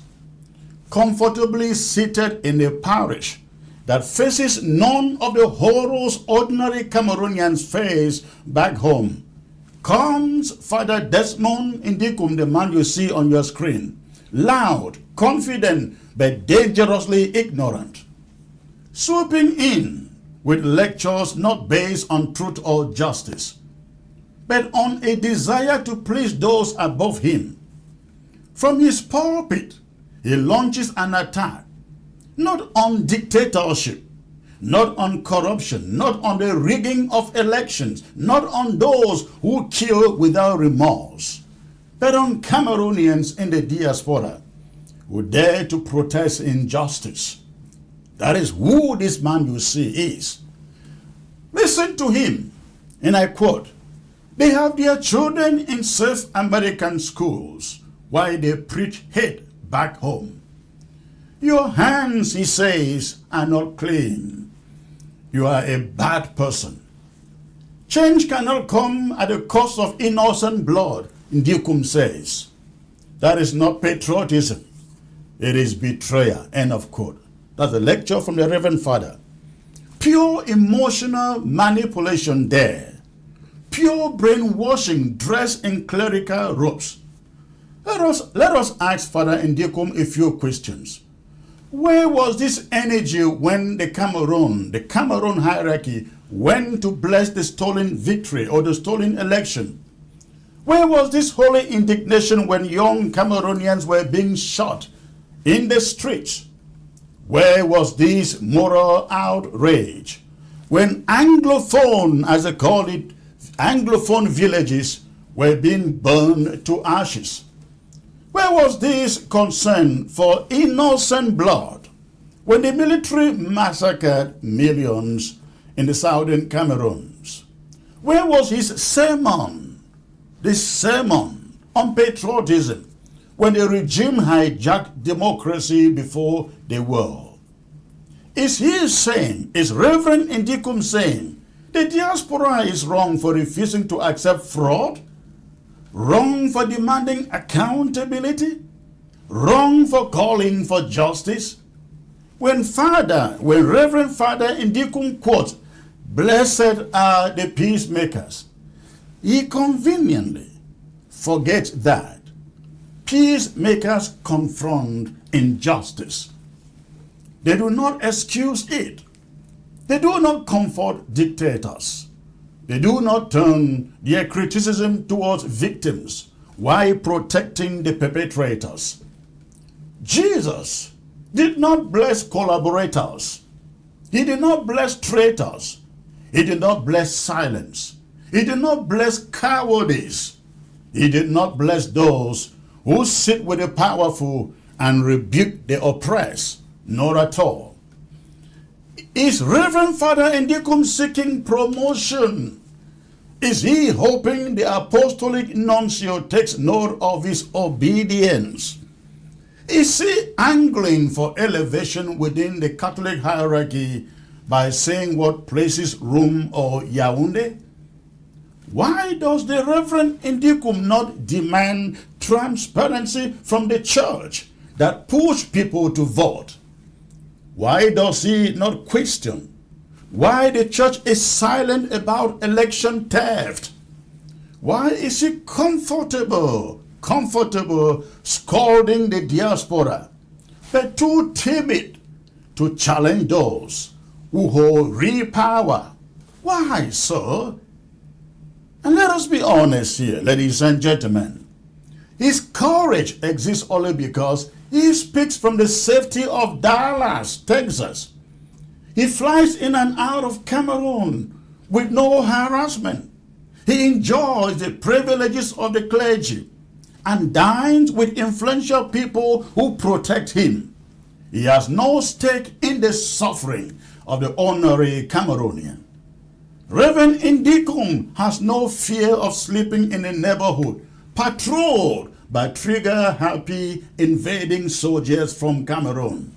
comfortably seated in a parish that faces none of the horrors ordinary Cameroonians face back home, comes Father Desmond Ndikum, the man you see on your screen, loud, confident, but dangerously ignorant, swooping in with lectures not based on truth or justice, but on a desire to please those above him. From his pulpit, he launches an attack, not on dictatorship, not on corruption, not on the rigging of elections, not on those who kill without remorse, but on Cameroonians in the diaspora who dare to protest injustice. That is who this man you see is. Listen to him, and I quote, "They have their children in safe American schools while they preach hate back home. Your hands," he says, "are not clean. You are a bad person. Change cannot come at the cost of innocent blood," Ndikum says. That is not patriotism. It is betrayal. End of quote. That's a lecture from the Reverend Father. Pure emotional manipulation there. Pure brainwashing dressed in clerical robes. Let us ask Father Ndikum a few questions. Where was this energy when the Cameroon hierarchy went to bless the stolen victory or the stolen election? Where was this holy indignation when young Cameroonians were being shot in the streets? Where was this moral outrage when Anglophone, as they call it, Anglophone villages were being burned to ashes? Where was this concern for innocent blood when the military massacred millions in the southern Cameroons? Where was his sermon, this sermon on patriotism, when the regime hijacked democracy before the world? Is he saying, is Reverend Ndikum saying, the diaspora is wrong for refusing to accept fraud? Wrong for demanding accountability? Wrong for calling for justice? When Reverend Father Ndikum quotes, "Blessed are the peacemakers," he conveniently forgets that peacemakers confront injustice. They do not excuse it. They do not comfort dictators. They do not turn their criticism towards victims while protecting the perpetrators. Jesus did not bless collaborators. He did not bless traitors. He did not bless silence. He did not bless cowardice. He did not bless those who sit with the powerful and rebuke the oppressed. Not at all. Is Reverend Father Ndikum seeking promotion? Is he hoping the apostolic nuncio takes note of his obedience? Is he angling for elevation within the Catholic hierarchy by saying what places Rome or Yaoundé? Why does the Reverend Ndikum not demand transparency from the church that push people to vote? Why does he not question why the church is silent about election theft? Why is he comfortable scolding the diaspora, but too timid to challenge those who hold real power? Why so? And let us be honest here, ladies and gentlemen. His courage exists only because he speaks from the safety of Dallas, Texas. He flies in and out of Cameroon with no harassment. He enjoys the privileges of the clergy and dines with influential people who protect him. He has no stake in the suffering of the ordinary Cameroonian. Reverend Ndikum has no fear of sleeping in a neighborhood patrolled by trigger-happy invading soldiers from Cameroon.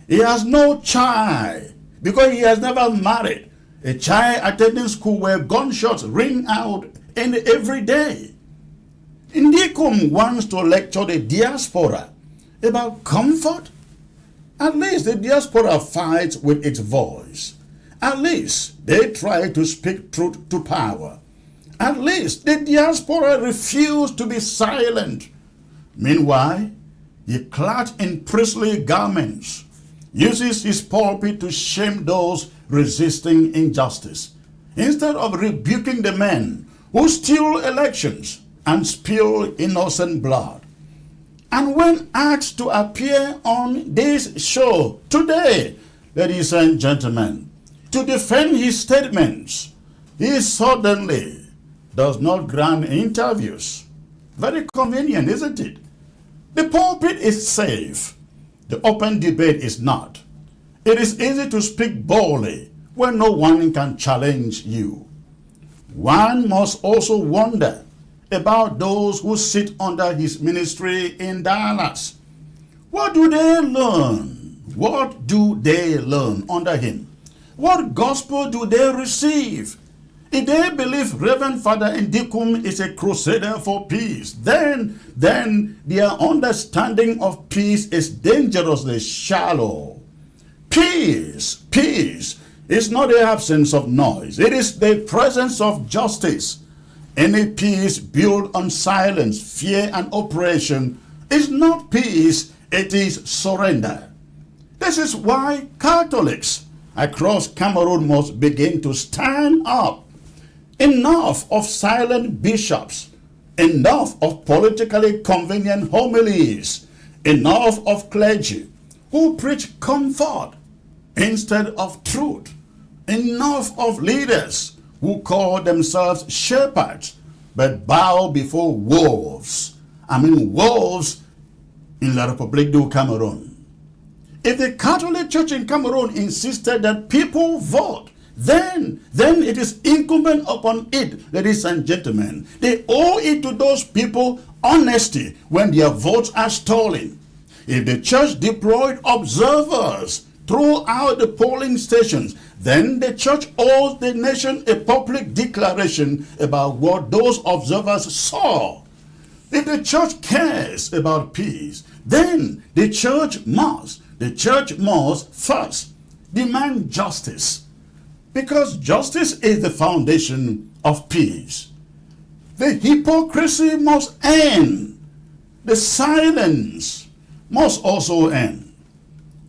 He has no child because he has never married. A child attending school where gunshots ring out every day. Ndikum wants to lecture the diaspora about comfort. At least the diaspora fights with its voice. At least they try to speak truth to power. At least the diaspora refuse to be silent. Meanwhile, he, clad in priestly garments, uses his pulpit to shame those resisting injustice, instead of rebuking the men who steal elections and spill innocent blood. And when asked to appear on this show today, ladies and gentlemen, to defend his statements, he suddenly does not grant interviews. Very convenient, isn't it? The pulpit is safe. The open debate is not. It is easy to speak boldly when no one can challenge you. One must also wonder about those who sit under his ministry in Dallas. What do they learn? What do they learn under him? What gospel do they receive? If they believe Reverend Father Ndikum is a crusader for peace, then their understanding of peace is dangerously shallow. Peace is not the absence of noise. It is the presence of justice. Any peace built on silence, fear, and oppression is not peace, it is surrender. This is why Catholics across Cameroon must begin to stand up. Enough of silent bishops, enough of politically convenient homilies, enough of clergy who preach comfort instead of truth, enough of leaders who call themselves shepherds but bow before wolves. I mean wolves in La République du Cameroon. If the Catholic Church in Cameroon insisted that people vote, then it is incumbent upon it, ladies and gentlemen. They owe it to those people honesty when their votes are stolen. If the church deployed observers throughout the polling stations, then the church owes the nation a public declaration about what those observers saw. If the church cares about peace, then the church must first demand justice, because justice is the foundation of peace. The hypocrisy must end. The silence must also end.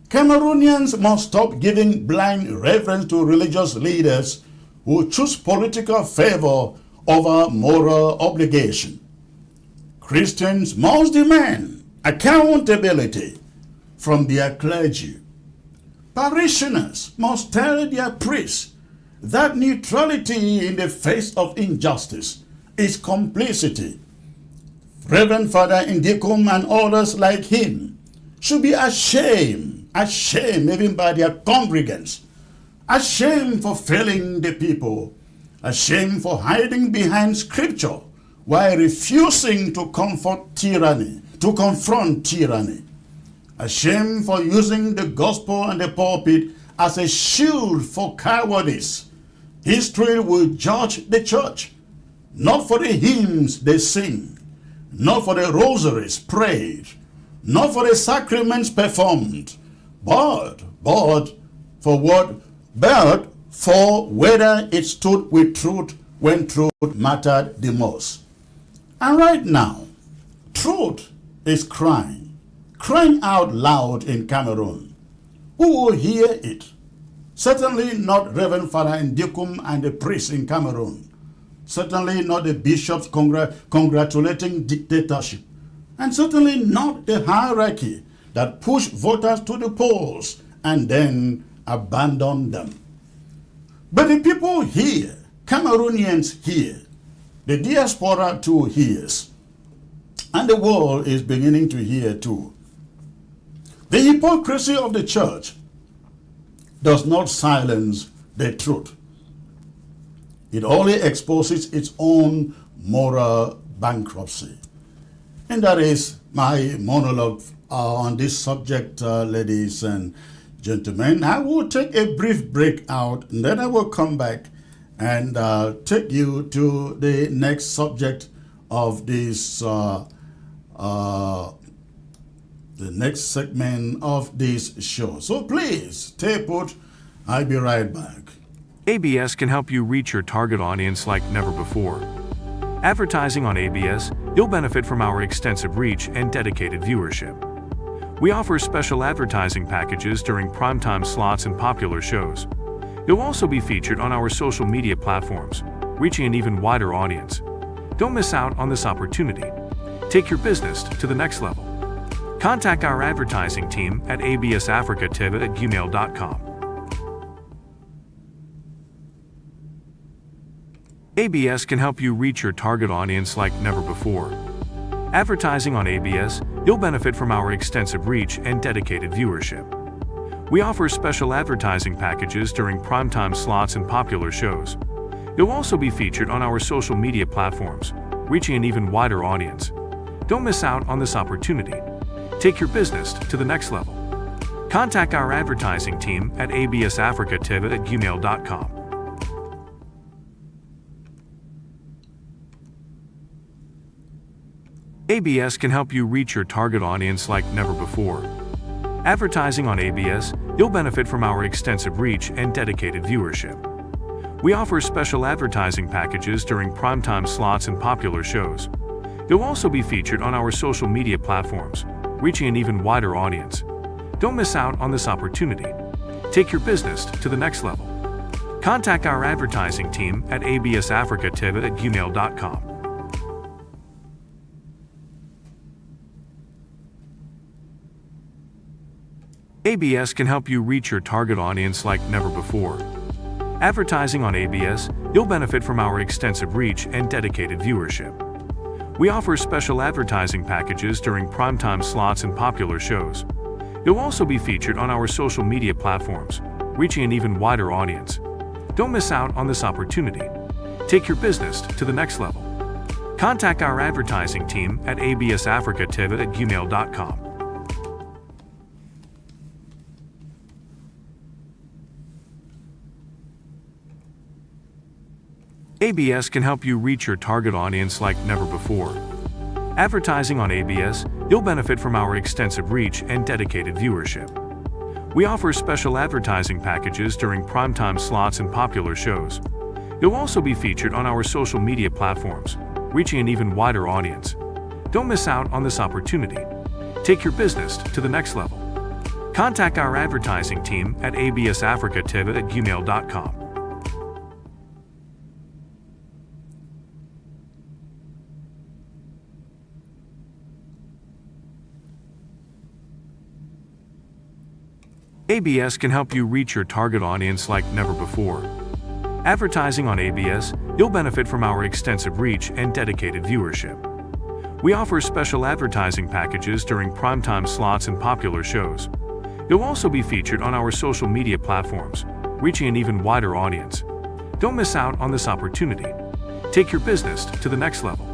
Cameroonians must stop giving blind reverence to religious leaders who choose political favor over moral obligation. Christians must demand accountability from their clergy. Parishioners must tell their priests that neutrality in the face of injustice is complicity. Reverend Father Indikum and others like him should be ashamed even by their congregants, ashamed for failing the people, ashamed for hiding behind scripture while refusing to confront tyranny, ashamed for using the gospel and the pulpit as a shield for cowardice. History will judge the church, not for the hymns they sing, not for the rosaries prayed, not for the sacraments performed, but for whether it stood with truth when truth mattered the most. And right now, truth is crying out loud in Cameroon. Who will hear it? Certainly not Reverend Father Ndikum and the priests in Cameroon. Certainly not the bishops congratulating dictatorship. And certainly not the hierarchy that push voters to the polls and then abandon them. But the people hear, Cameroonians hear, the diaspora too hears, and the world is beginning to hear too. The hypocrisy of the church does not silence the truth. It only exposes its own moral bankruptcy. And that is my monologue on this subject, ladies and gentlemen. I will take a brief break out, and then I will come back and take you to the next subject of this, the next segment of this show. So please stay put. I'll be right back. ABS can help you reach your target audience like never before. Advertising on ABS, you'll benefit from our extensive reach and dedicated viewership. We offer special advertising packages during primetime slots and popular shows. You'll also be featured on our social media platforms, reaching an even wider audience. Don't miss out on this opportunity. Take your business to the next level. Contact our advertising team at absafricatv@gmail.com. ABS can help you reach your target audience like never before. Advertising on ABS, you'll benefit from our extensive reach and dedicated viewership. We offer special advertising packages during primetime slots and popular shows. You'll also be featured on our social media platforms, reaching an even wider audience. Don't miss out on this opportunity. Take your business to the next level. Contact our advertising team at absafricatv@gmail.com. ABS can help you reach your target audience like never before. Advertising on ABS, you'll benefit from our extensive reach and dedicated viewership. We offer special advertising packages during primetime slots and popular shows. You'll also be featured on our social media platforms, reaching an even wider audience. Don't miss out on this opportunity. Take your business to the next level. Contact our advertising team at absafricatv@gmail.com. ABS can help you reach your target audience like never before. Advertising on ABS, you'll benefit from our extensive reach and dedicated viewership. We offer special advertising packages during primetime slots and popular shows. You'll also be featured on our social media platforms, reaching an even wider audience. Don't miss out on this opportunity. Take your business to the next level. Contact our advertising team at absafricatv@gmail.com. ABS can help you reach your target audience like never before. Advertising on ABS, you'll benefit from our extensive reach and dedicated viewership. We offer special advertising packages during primetime slots and popular shows. You'll also be featured on our social media platforms, reaching an even wider audience. Don't miss out on this opportunity. Take your business to the next level. Contact our advertising team at absafricatv@gmail.com. ABS can help you reach your target audience like never before. Advertising on ABS, you'll benefit from our extensive reach and dedicated viewership. We offer special advertising packages during primetime slots and popular shows. You'll also be featured on our social media platforms, reaching an even wider audience. Don't miss out on this opportunity. Take your business to the next level.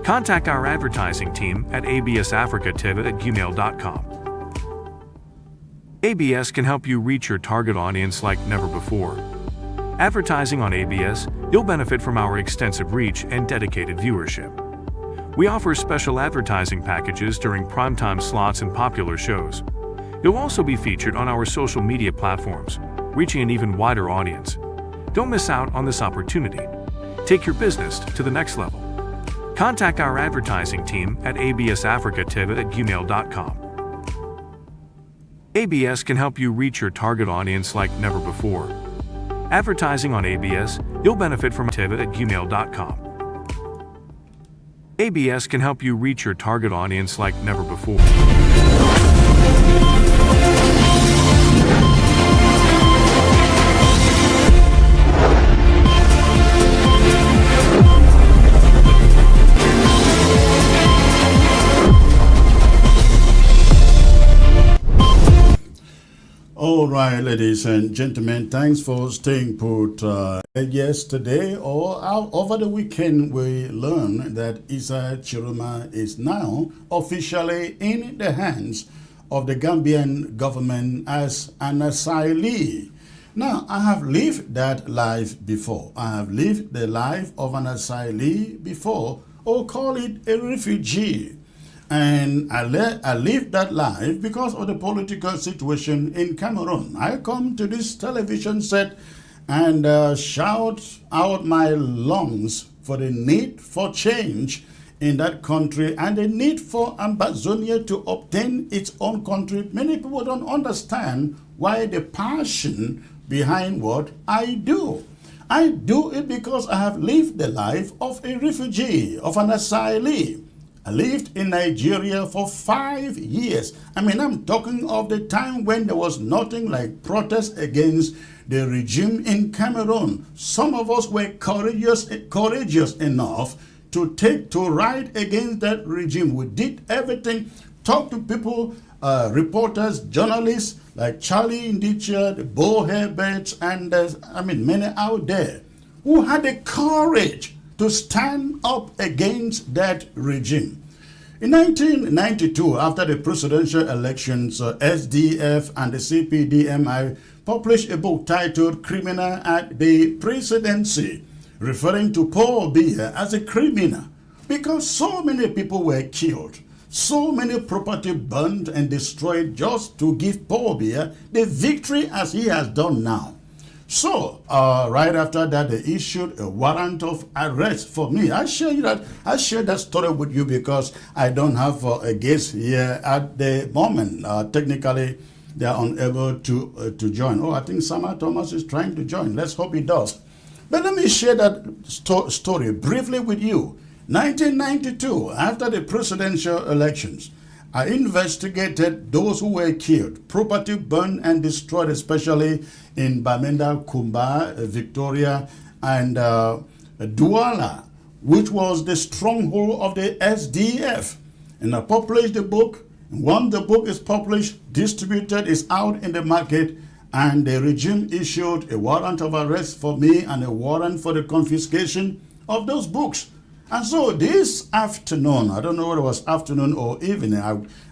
Contact our advertising team at absafricatv@gmail.com. ABS can help you reach your target audience like never before. Advertising on ABS, you'll benefit from our extensive reach and dedicated viewership. We offer special advertising packages during primetime slots and popular shows. You'll also be featured on our social media platforms, reaching an even wider audience. Don't miss out on this opportunity. Take your business to the next level. Contact our advertising team at absafricatv@gmail.com. ABS can help you reach your target audience like never before. Advertising on ABS, you'll benefit from @gmail.com. ABS can help you reach your target audience like never before. All right, ladies and gentlemen, thanks for staying put. Yesterday or over the weekend, we learned that Issa Chiroma is now officially in the hands of the Gambian government as an asylee. Now, I have lived that life before. I have lived the life of an asylee before, or call it a refugee. And I lived that life because of the political situation in Cameroon. I come to this television set and shout out my lungs for the need for change in that country and the need for Ambazonia to obtain its own country. Many people don't understand why the passion behind what I do. I do it because I have lived the life of a refugee, of an asylee. I lived in Nigeria for 5 years. I'm talking of the time when there was nothing like protest against the regime in Cameroon. Some of us were courageous enough to ride against that regime. We did everything, talk to people, reporters, journalists like Charlie Ndicha, Bo Herbert, and many out there who had the courage to stand up against that regime. In 1992, after the presidential elections, SDF and the CPDMI published a book titled Criminal at the Presidency, referring to Paul Biya as a criminal because so many people were killed, so many property burned and destroyed just to give Paul Biya the victory as he has done now. So, right after that, they issued a warrant of arrest for me. I share that story with you because I don't have a guest here at the moment. Technically, they are unable to join. Oh, I think Sama Thomas is trying to join. Let's hope he does. But let me share that story briefly with you. 1992, after the presidential elections, I investigated those who were killed, property burned and destroyed, especially in Bamenda, Kumba, Victoria, and Douala, which was the stronghold of the SDF. And I published the book. Once the book is published, distributed, is out in the market, and the regime issued a warrant of arrest for me and a warrant for the confiscation of those books. And so this afternoon, I don't know whether it was afternoon or evening,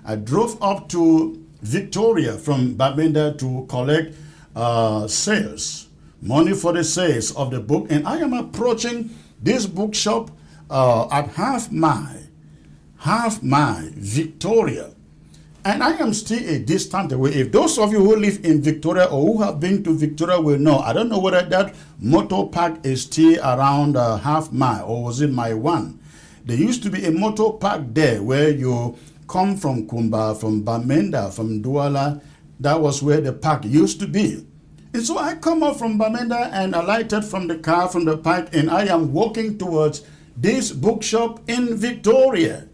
I drove up to Victoria from Bamenda to collect sales, money for the sales of the book. And I am approaching this bookshop at Half Mile, Victoria. And I am still a distance away. If those of you who live in Victoria or who have been to Victoria will know, I don't know whether that motor park is still around Half Mile or was it Mile 1. There used to be a motor park there where you come from Kumba, from Bamenda, from Douala. That was where the park used to be. And so I come up from Bamenda and alighted from the car, from the park, and I am walking towards this bookshop in Victoria.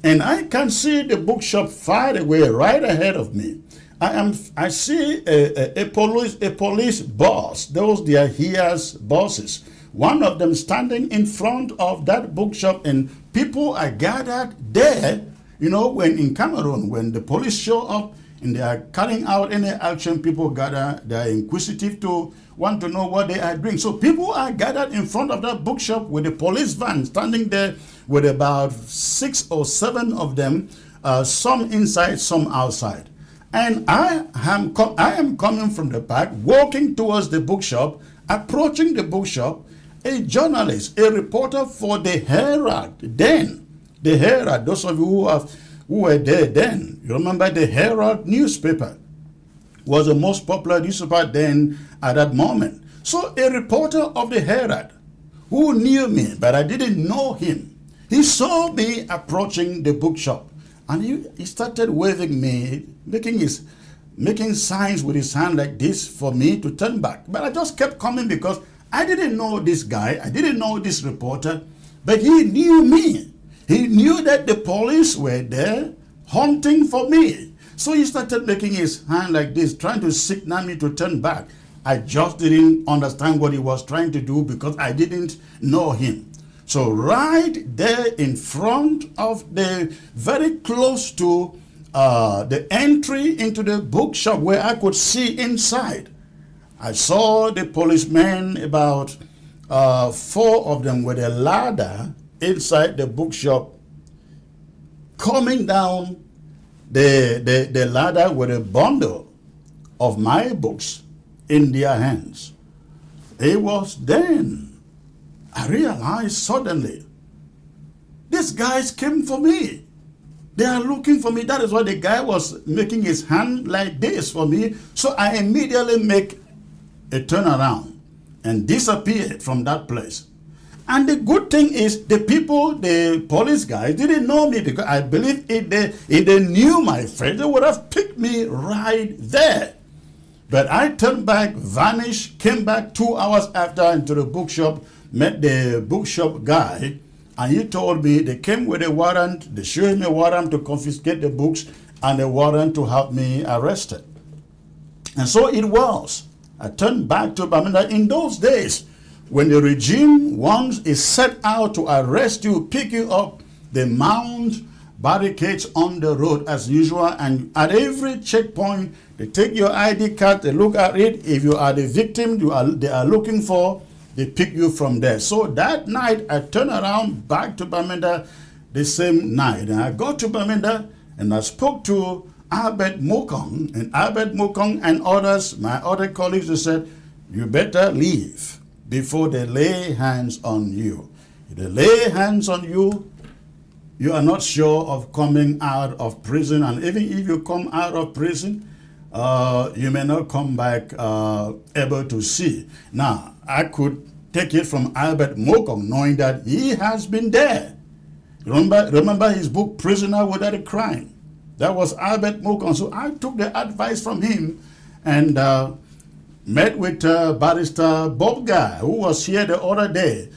And I can see the bookshop far away, right ahead of me. I see a police boss. Those they are here's bosses. One of them standing in front of that bookshop, and people are gathered there. You know, when in Cameroon, when the police show up and they are carrying out any action, people gather. They are inquisitive to want to know what they are doing. So people are gathered in front of that bookshop with a police van standing there with about 6 or 7 of them, some inside, some outside. And I am coming from the park, walking towards the bookshop, approaching the bookshop. A journalist, a reporter for the Herald, then, the Herald, those of you who were there then, you remember the Herald newspaper was the most popular newspaper then at that moment. So a reporter of the Herald who knew me, but I didn't know him, he saw me approaching the bookshop, and he started waving me, making signs with his hand like this for me to turn back. But I just kept coming because I didn't know this guy, I didn't know this reporter, but he knew me. He knew that the police were there hunting for me. So he started making his hand like this, trying to signal me to turn back. I just didn't understand what he was trying to do because I didn't know him. So right there in front of very close to the entry into the bookshop where I could see inside, I saw the policemen, about 4 of them with a ladder inside the bookshop, coming down the ladder with a bundle of my books in their hands. It was then I realized suddenly, these guys came for me. They are looking for me. That is why the guy was making his hand like this for me. So I immediately make a turnaround and disappeared from that place. And the good thing is the people, the police guys, didn't know me, because I believe if they knew my face, they would have picked me right there. But I turned back, vanished, came back 2 hours after into the bookshop, met the bookshop guy, and he told me they came with a warrant. They showed me a warrant to confiscate the books and a warrant to have me arrested. And so it was. I turned back to Bamenda. In those days, when the regime once is set out to arrest you, pick you up, they mount barricades on the road as usual, and at every checkpoint, they take your ID card, they look at it. If you are the victim they are looking for, they pick you from there. So that night, I turned around back to Bamenda the same night. And I got to Bamenda and I spoke to Albert Mokong. And Albert Mokong and others, my other colleagues, they said, you better leave before they lay hands on you. If they lay hands on you, you are not sure of coming out of prison. And even if you come out of prison, you may not come back able to see. Now, I could take it from Albert Mokong, knowing that he has been there. Remember his book, Prisoner Without a Crime. That was Albert Mokon. So I took the advice from him and met with Barrister Bob Guy, who was here the other day.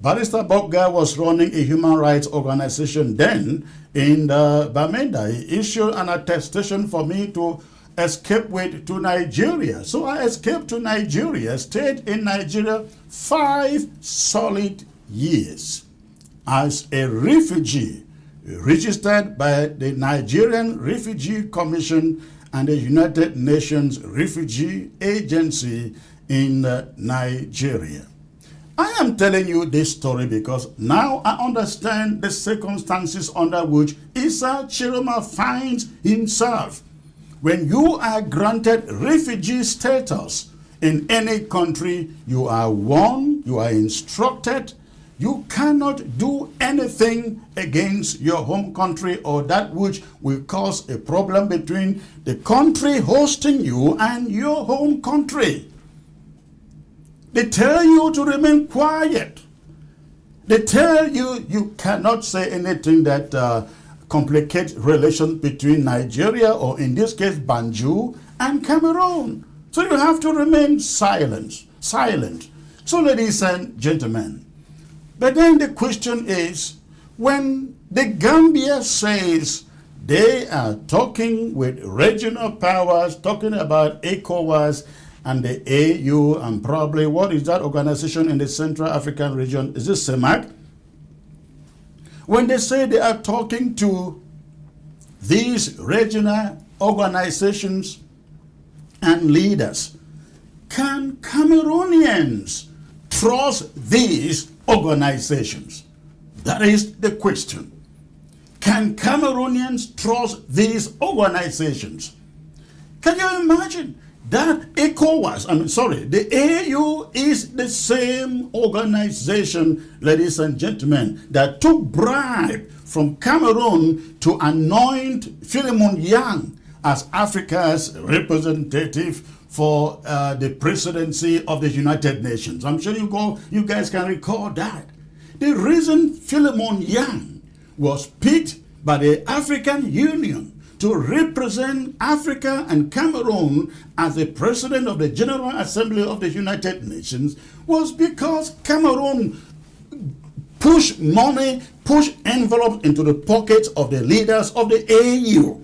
Barrister Bob Guy was running a human rights organization then in Bamenda. He issued an attestation for me to escape to Nigeria. So I escaped to Nigeria, stayed in Nigeria 5 solid years as a refugee, registered by the Nigerian Refugee Commission and the United Nations Refugee Agency in Nigeria. I am telling you this story because now I understand the circumstances under which Issa Chiroma finds himself. When you are granted refugee status in any country, you are warned, you are instructed, you cannot do anything against your home country or that which will cause a problem between the country hosting you and your home country. They tell you to remain quiet. They tell you you cannot say anything that complicates relations between Nigeria, or in this case Banjul, and Cameroon. So you have to remain silent. So ladies and gentlemen, but then the question is, when the Gambia says they are talking with regional powers, talking about ECOWAS and the AU and probably, what is that organization in the Central African region? Is this CEMAC? When they say they are talking to these regional organizations and leaders, can Cameroonians trust these organizations? That is the question. Can Cameroonians trust these organizations? Can you imagine that ECOWAS, the AU is the same organization, ladies and gentlemen, that took bribe from Cameroon to anoint Philemon Yang as Africa's representative for the presidency of the United Nations. I'm sure you guys can recall that. The reason Philemon Yang was picked by the African Union to represent Africa and Cameroon as the president of the General Assembly of the United Nations was because Cameroon pushed money, pushed envelopes into the pockets of the leaders of the AU.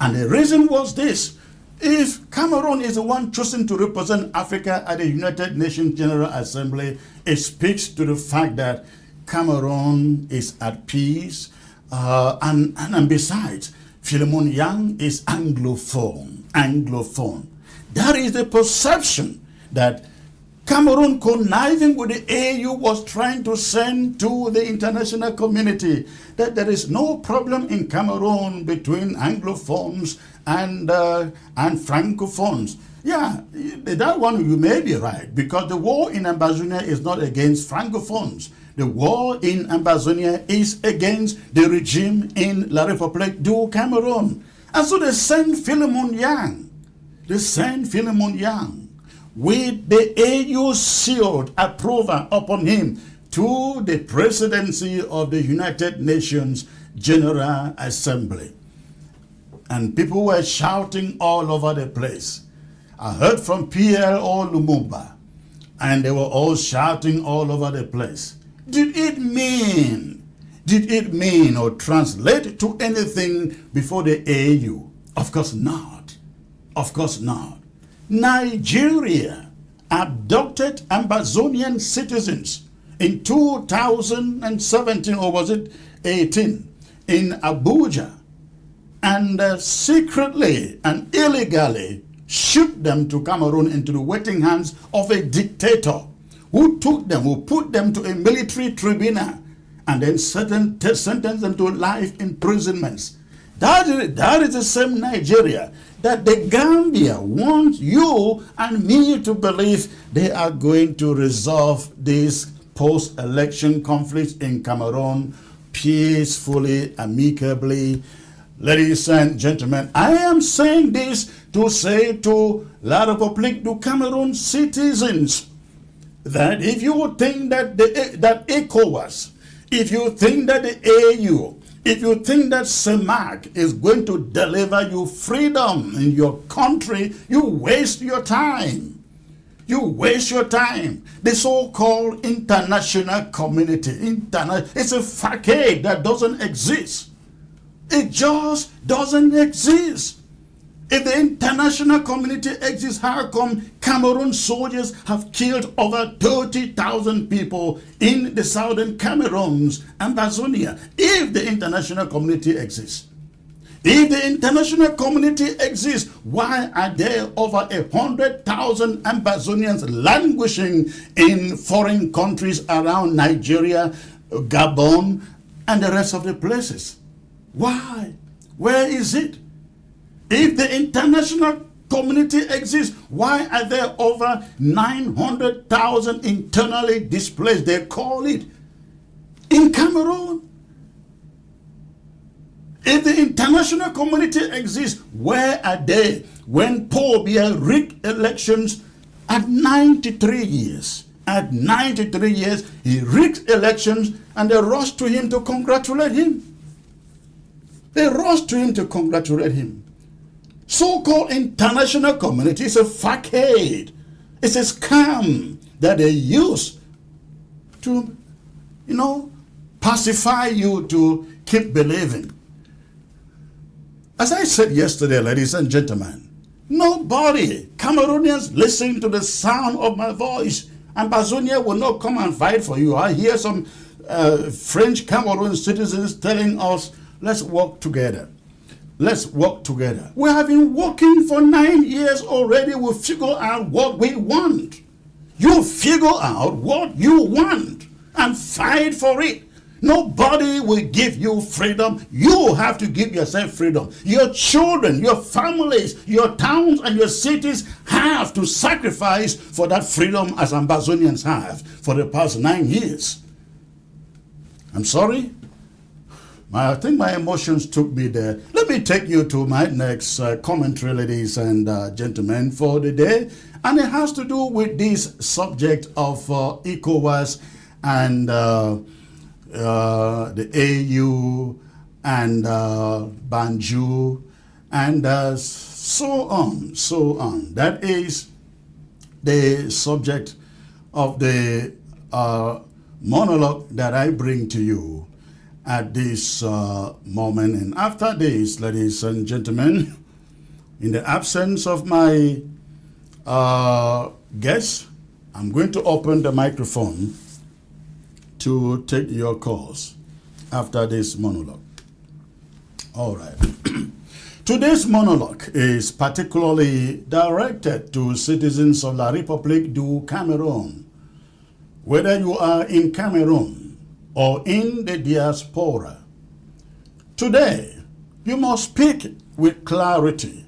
And the reason was this: if Cameroon is the one chosen to represent Africa at the United Nations General Assembly, it speaks to the fact that Cameroon is at peace, and besides, Philemon Yang is Anglophone. That is the perception that Cameroon, conniving with the AU, was trying to send to the international community, that there is no problem in Cameroon between Anglophones and Francophones. Yeah, that one you may be right, because the war in Ambazonia is not against Francophones. The war in Ambazonia is against the regime in La République du Cameroun. And so they send Philemon Yang. With the AU sealed approval upon him to the presidency of the United Nations General Assembly. And people were shouting all over the place. I heard from PLO Lumumba, and they were all shouting all over the place. Did it mean or translate to anything before the AU? Of course not. Nigeria abducted Ambazonian citizens in 2017, or was it 18, in Abuja, and secretly and illegally shipped them to Cameroon into the waiting hands of a dictator who put them to a military tribunal and then sentenced them to life imprisonments. That is the same Nigeria that the Gambia wants you and me to believe they are going to resolve these post-election conflicts in Cameroon peacefully, amicably. Ladies and gentlemen, I am saying this to say to La République du Cameroun citizens that if you think that that ECOWAS, if you think that the AU If you think that CEMAC is going to deliver you freedom in your country, you waste your time. You waste your time. The so-called international community, it's a facade that doesn't exist. It just doesn't exist. If the international community exists, how come Cameroon soldiers have killed over 30,000 people in the southern Cameroons and Bazonia? If the international community exists. If the international community exists, why are there over 100,000 Ambazonians languishing in foreign countries around Nigeria, Gabon, and the rest of the places? Why? Where is it? If the international community exists, why are there over 900,000 internally displaced, they call it, in Cameroon? If the international community exists, where are they when Paul Biya rigged elections at 93 years? At 93 years, he rigged elections and they rushed to him to congratulate him. They rushed to him to congratulate him. So-called international community is a facade. It's a scam that they use to, pacify you to keep believing. As I said yesterday, ladies and gentlemen, nobody, Cameroonians, listen to the sound of my voice. And Bazonia will not come and fight for you. I hear some French Cameroon citizens telling us, let's work together. Let's work together. We have been working for 9 years already. We'll figure out what we want. You figure out what you want and fight for it. Nobody will give you freedom. You have to give yourself freedom. Your children, your families, your towns and your cities have to sacrifice for that freedom as Ambazonians have for the past 9 years. I'm sorry. I think my emotions took me there. Let me take you to my next commentary, ladies and gentlemen, for the day. And it has to do with this subject of ECOWAS and the AU and Banjul and so on. That is the subject of the monologue that I bring to you at this moment. And after this, ladies and gentlemen, in the absence of my guests, I'm going to open the microphone to take your calls after this monologue. All right. Today's monologue is particularly directed to citizens of La République du Cameroon. Whether you are in Cameroon or in the diaspora, today you must speak with clarity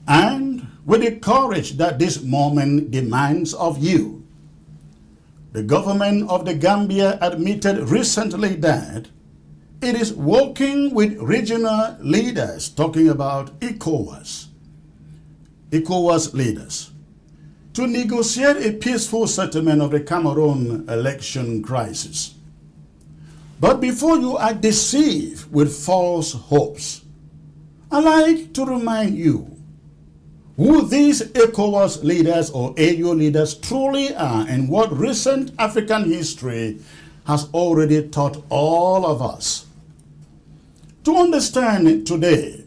and with the courage that this moment demands of you. The government of the Gambia admitted recently that it is working with regional leaders, talking about ECOWAS leaders, to negotiate a peaceful settlement of the Cameroon election crisis. But before you are deceived with false hopes, I'd like to remind you who these ECOWAS leaders or AU leaders truly are and what recent African history has already taught all of us. To understand it today,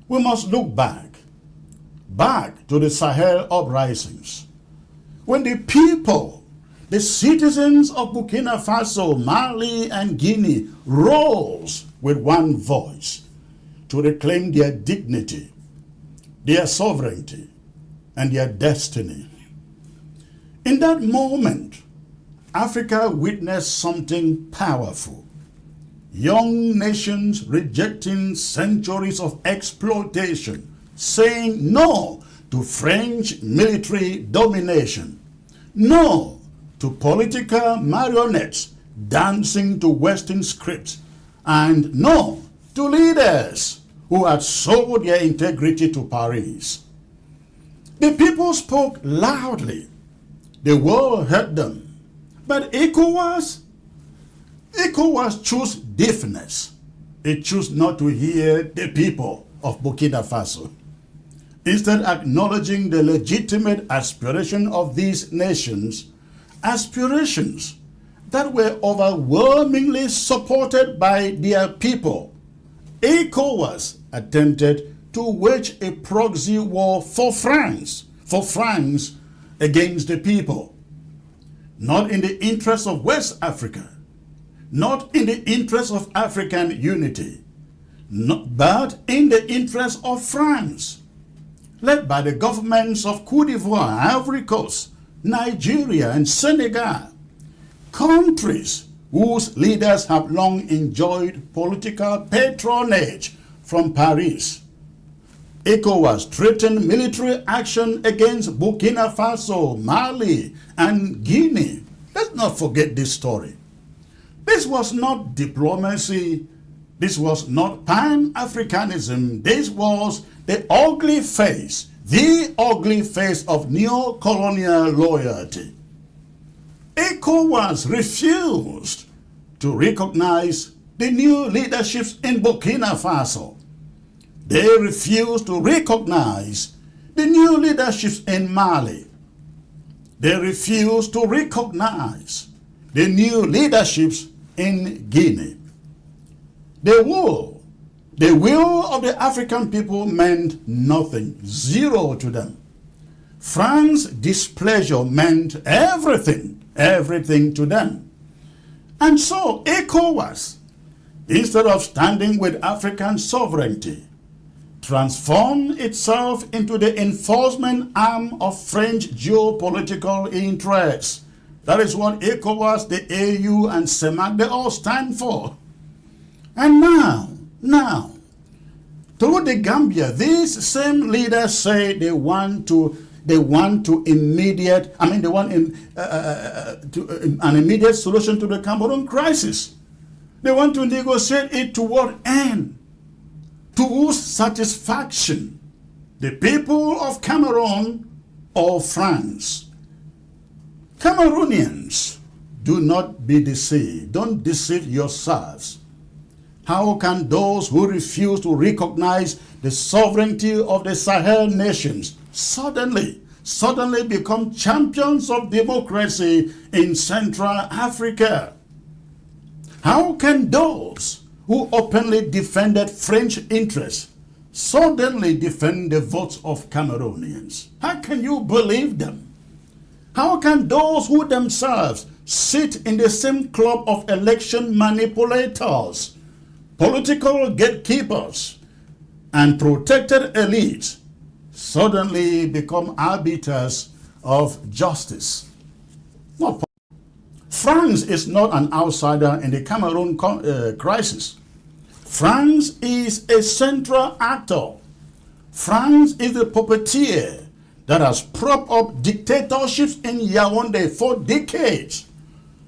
we must look back to the Sahel uprisings, when the people, the citizens of Burkina Faso, Mali, and Guinea rose with one voice to reclaim their dignity, their sovereignty, and their destiny. In that moment, Africa witnessed something powerful. Young nations rejecting centuries of exploitation, saying no to French military domination, no to political marionettes dancing to Western scripts, and no to leaders who had sold their integrity to Paris. The people spoke loudly. The world heard them. But ECOWAS chose deafness. it chose not to hear the people of Burkina Faso. Instead, acknowledging the legitimate aspiration of these nations, aspirations that were overwhelmingly supported by their people, ECOWAS attempted to wage a proxy war for France against the people, not in the interest of West Africa, not in the interest of African unity, but in the interest of France, led by the governments of Côte d'Ivoire, Ivory Coast, Nigeria, and Senegal, countries whose leaders have long enjoyed political patronage from Paris. ECOWAS threatened military action against Burkina Faso, Mali, and Guinea. Let's not forget this story. This was not diplomacy. This was not Pan-Africanism. This was the ugly face of neo-colonial loyalty. ECOWAS refused to recognize the new leaderships in Burkina Faso. They refused to recognize the new leaderships in Mali. They refused to recognize the new leaderships in Guinea. The will of the African people meant nothing, zero to them. France's displeasure meant everything to them. And so ECOWAS, instead of standing with African sovereignty, transformed itself into the enforcement arm of French geopolitical interests. That is what ECOWAS, the AU, and CEMAC, they all stand for. And now, through the Gambia, these same leaders say they want an immediate solution to the Cameroon crisis. They want to negotiate it to what end? To whose satisfaction? The people of Cameroon or France? Cameroonians, do not be deceived. Don't deceive yourselves. How can those who refuse to recognize the sovereignty of the Sahel nations suddenly become champions of democracy in Central Africa? How can those who openly defended French interests suddenly defend the votes of Cameroonians? How can you believe them? How can those who themselves sit in the same club of election manipulators, political gatekeepers, and protected elites suddenly become arbiters of justice? Not possible. France is not an outsider in the Cameroon crisis. France is a central actor. France is the puppeteer that has propped up dictatorships in Yaoundé for decades.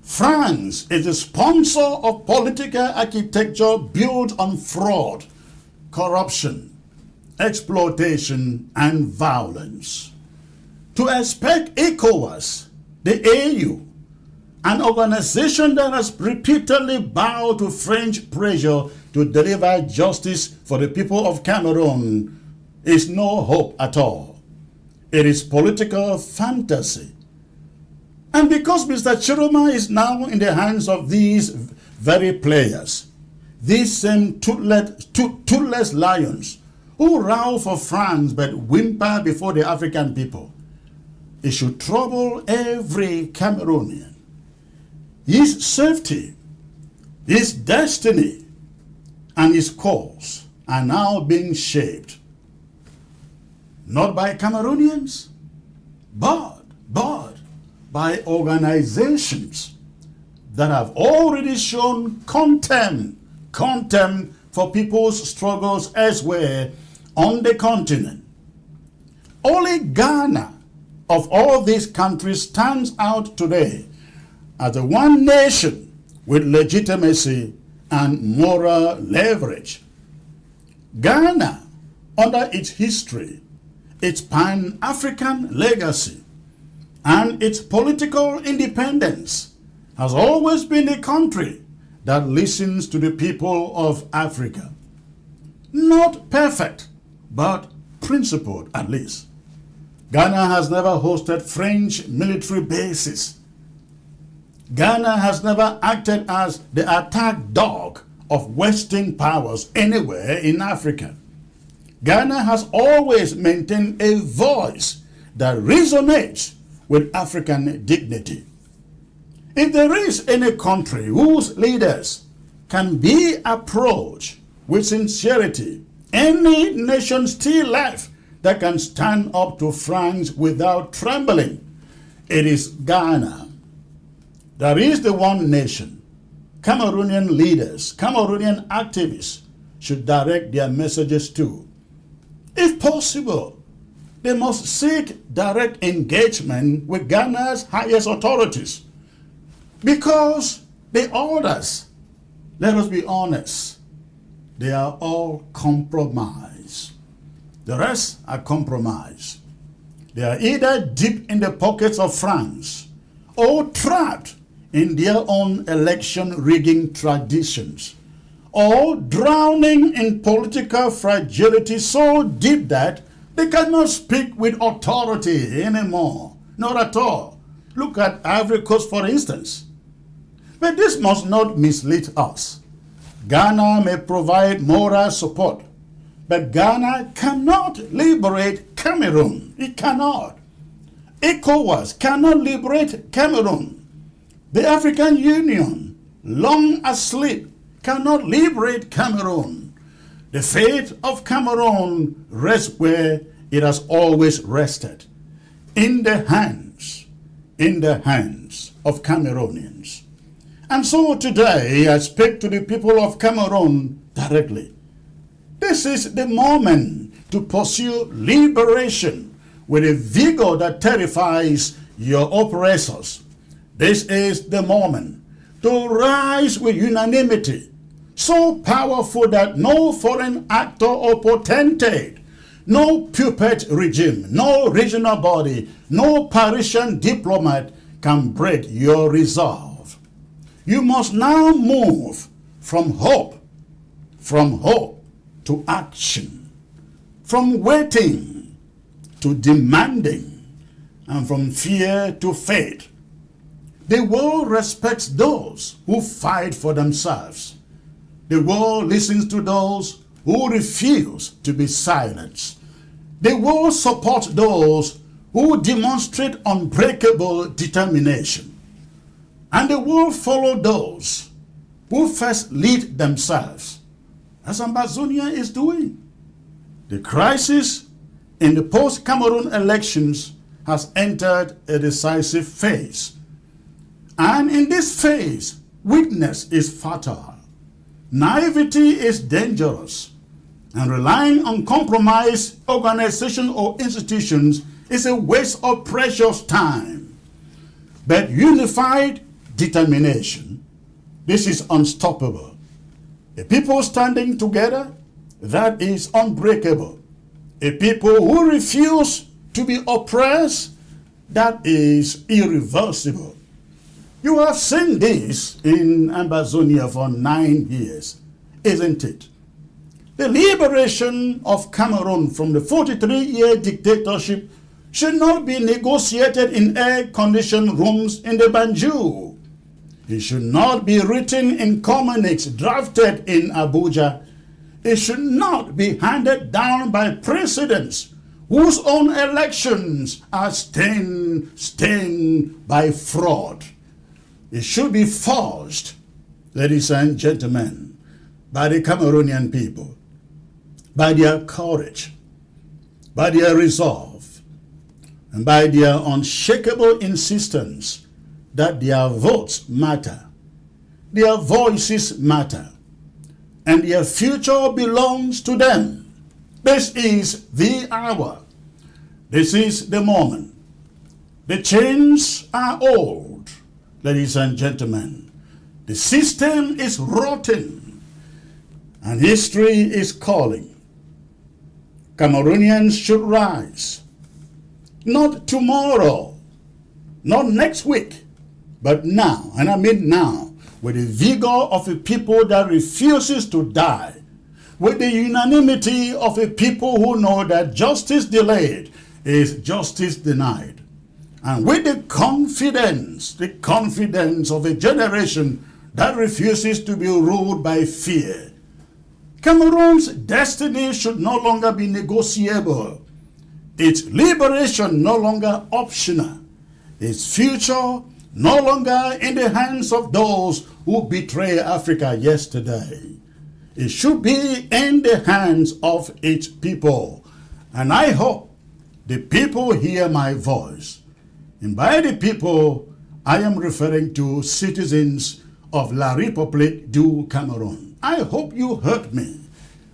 France is the sponsor of political architecture built on fraud, corruption, exploitation, and violence. To expect ECOWAS, the AU, an organization that has repeatedly bowed to French pressure to deliver justice for the people of Cameroon, is no hope at all. It is political fantasy. And because Mr. Chiroma is now in the hands of these very players, these same toothless lions who row for France but whimper before the African people, it should trouble every Cameroonian. His safety, his destiny, and his cause are now being shaped, not by Cameroonians, but by organizations that have already shown contempt for people's struggles elsewhere on the continent. Only Ghana of all these countries stands out today as the one nation with legitimacy and moral leverage. Ghana, under its history, its Pan-African legacy, and its political independence, has always been a country that listens to the people of Africa. Not perfect, but principled at least. Ghana has never hosted French military bases. Ghana has never acted as the attack dog of Western powers anywhere in Africa. Ghana has always maintained a voice that resonates with African dignity. If there is any country whose leaders can be approached with sincerity, any nation still left that can stand up to France without trembling, it is Ghana. That is the one nation Cameroonian leaders, Cameroonian activists should direct their messages to. If possible, they must seek direct engagement with Ghana's highest authorities, because the others, let us be honest, they are all compromised. The rest are compromised. They are either deep in the pockets of France or trapped in their own election rigging traditions, or drowning in political fragility so deep that they cannot speak with authority anymore. Not at all. Look at Ivory Coast, for instance. But this must not mislead us. Ghana may provide moral support, but Ghana cannot liberate Cameroon. It cannot. ECOWAS cannot liberate Cameroon. The African Union, long asleep, cannot liberate Cameroon. The fate of Cameroon rests where it has always rested, in the hands of Cameroonians. And so today I speak to the people of Cameroon directly. This is the moment to pursue liberation with a vigor that terrifies your oppressors. This is the moment to rise with unanimity, so powerful that no foreign actor or potentate, no puppet regime, no regional body, no Parisian diplomat can break your resolve. You must now move from hope to action, from waiting to demanding, and from fear to faith. The world respects those who fight for themselves. The world listens to those who refuse to be silenced. The world supports those who demonstrate unbreakable determination. And the world follows those who first lead themselves, as Ambazonia is doing. The crisis in the post-Cameroon elections has entered a decisive phase. And in this phase, weakness is fatal. Naivety is dangerous. And relying on compromised organizations or institutions is a waste of precious time. But unified determination, this is unstoppable. A people standing together, that is unbreakable. A people who refuse to be oppressed, that is irreversible. You have seen this in Ambazonia for 9 years, isn't it? The liberation of Cameroon from the 43-year dictatorship should not be negotiated in air-conditioned rooms in the Banjul. It should not be written in communiques drafted in Abuja. It should not be handed down by presidents whose own elections are stained by fraud. It should be forged, ladies and gentlemen, by the Cameroonian people, by their courage, by their resolve, and by their unshakable insistence that their votes matter, their voices matter, and their future belongs to them. This is the hour. This is the moment. The chains are old. Ladies and gentlemen, the system is rotten and history is calling. Cameroonians should rise. Not tomorrow, not next week, but now, and I mean now, with the vigor of a people that refuses to die, with the unanimity of a people who know that justice delayed is justice denied, and with the confidence of a generation that refuses to be ruled by fear. Cameroon's destiny should no longer be negotiable, its liberation no longer optional, its future no longer in the hands of those who betray Africa yesterday. It should be in the hands of its people. And I hope the people hear my voice. And by the people, I am referring to citizens of La République du Cameroon. I hope you heard me.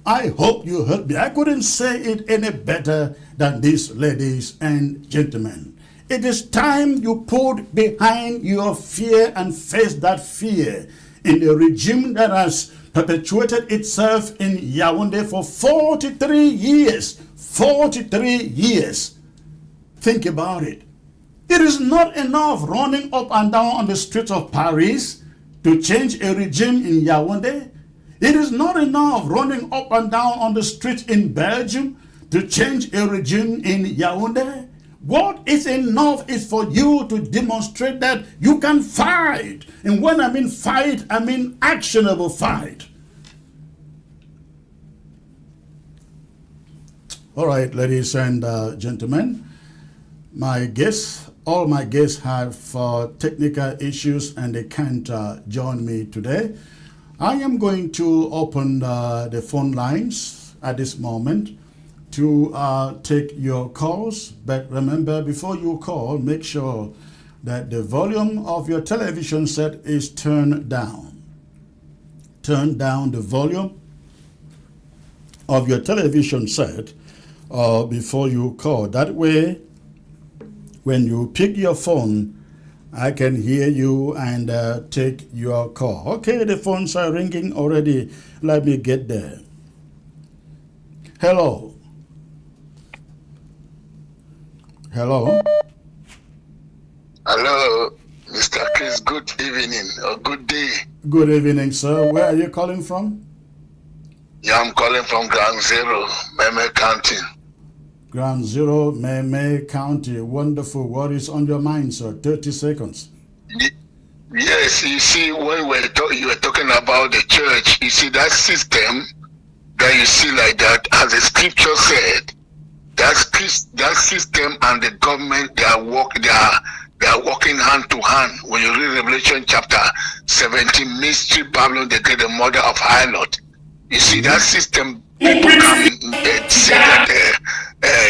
I hope you heard me. I couldn't say it any better than this, ladies and gentlemen. It is time you put behind your fear and face that fear in the regime that has perpetuated itself in Yaoundé for 43 years. 43 years. Think about it. It is not enough running up and down on the streets of Paris to change a regime in Yaoundé. It is not enough running up and down on the streets in Belgium to change a regime in Yaoundé. What is enough is for you to demonstrate that you can fight. And when I mean fight, I mean actionable fight. All right, ladies and gentlemen, all my guests have technical issues and they can't join me today. I am going to open the phone lines at this moment to take your calls. But remember, before you call, make sure that the volume of your television set is turned down. Turn down the volume of your television set before you call. That way, when you pick your phone, I can hear you and take your call. Okay, the phones are ringing already. Let me get there. Hello. Hello. Hello, Mr. Chris. Good evening or good day. Good evening, sir. Where are you calling from? Yeah, I'm calling from Ground Zero, Meme County. Ground Zero, Meme County. Wonderful. What is on your mind, sir? 30 seconds. Yes, you see, when you were talking about the church, you see that system that you see like that, as the scripture said, that system and the government, they are working hand to hand. When you read Revelation chapter 17, mystery Babylon, they get the mother of harlot. You see, that system, people can say that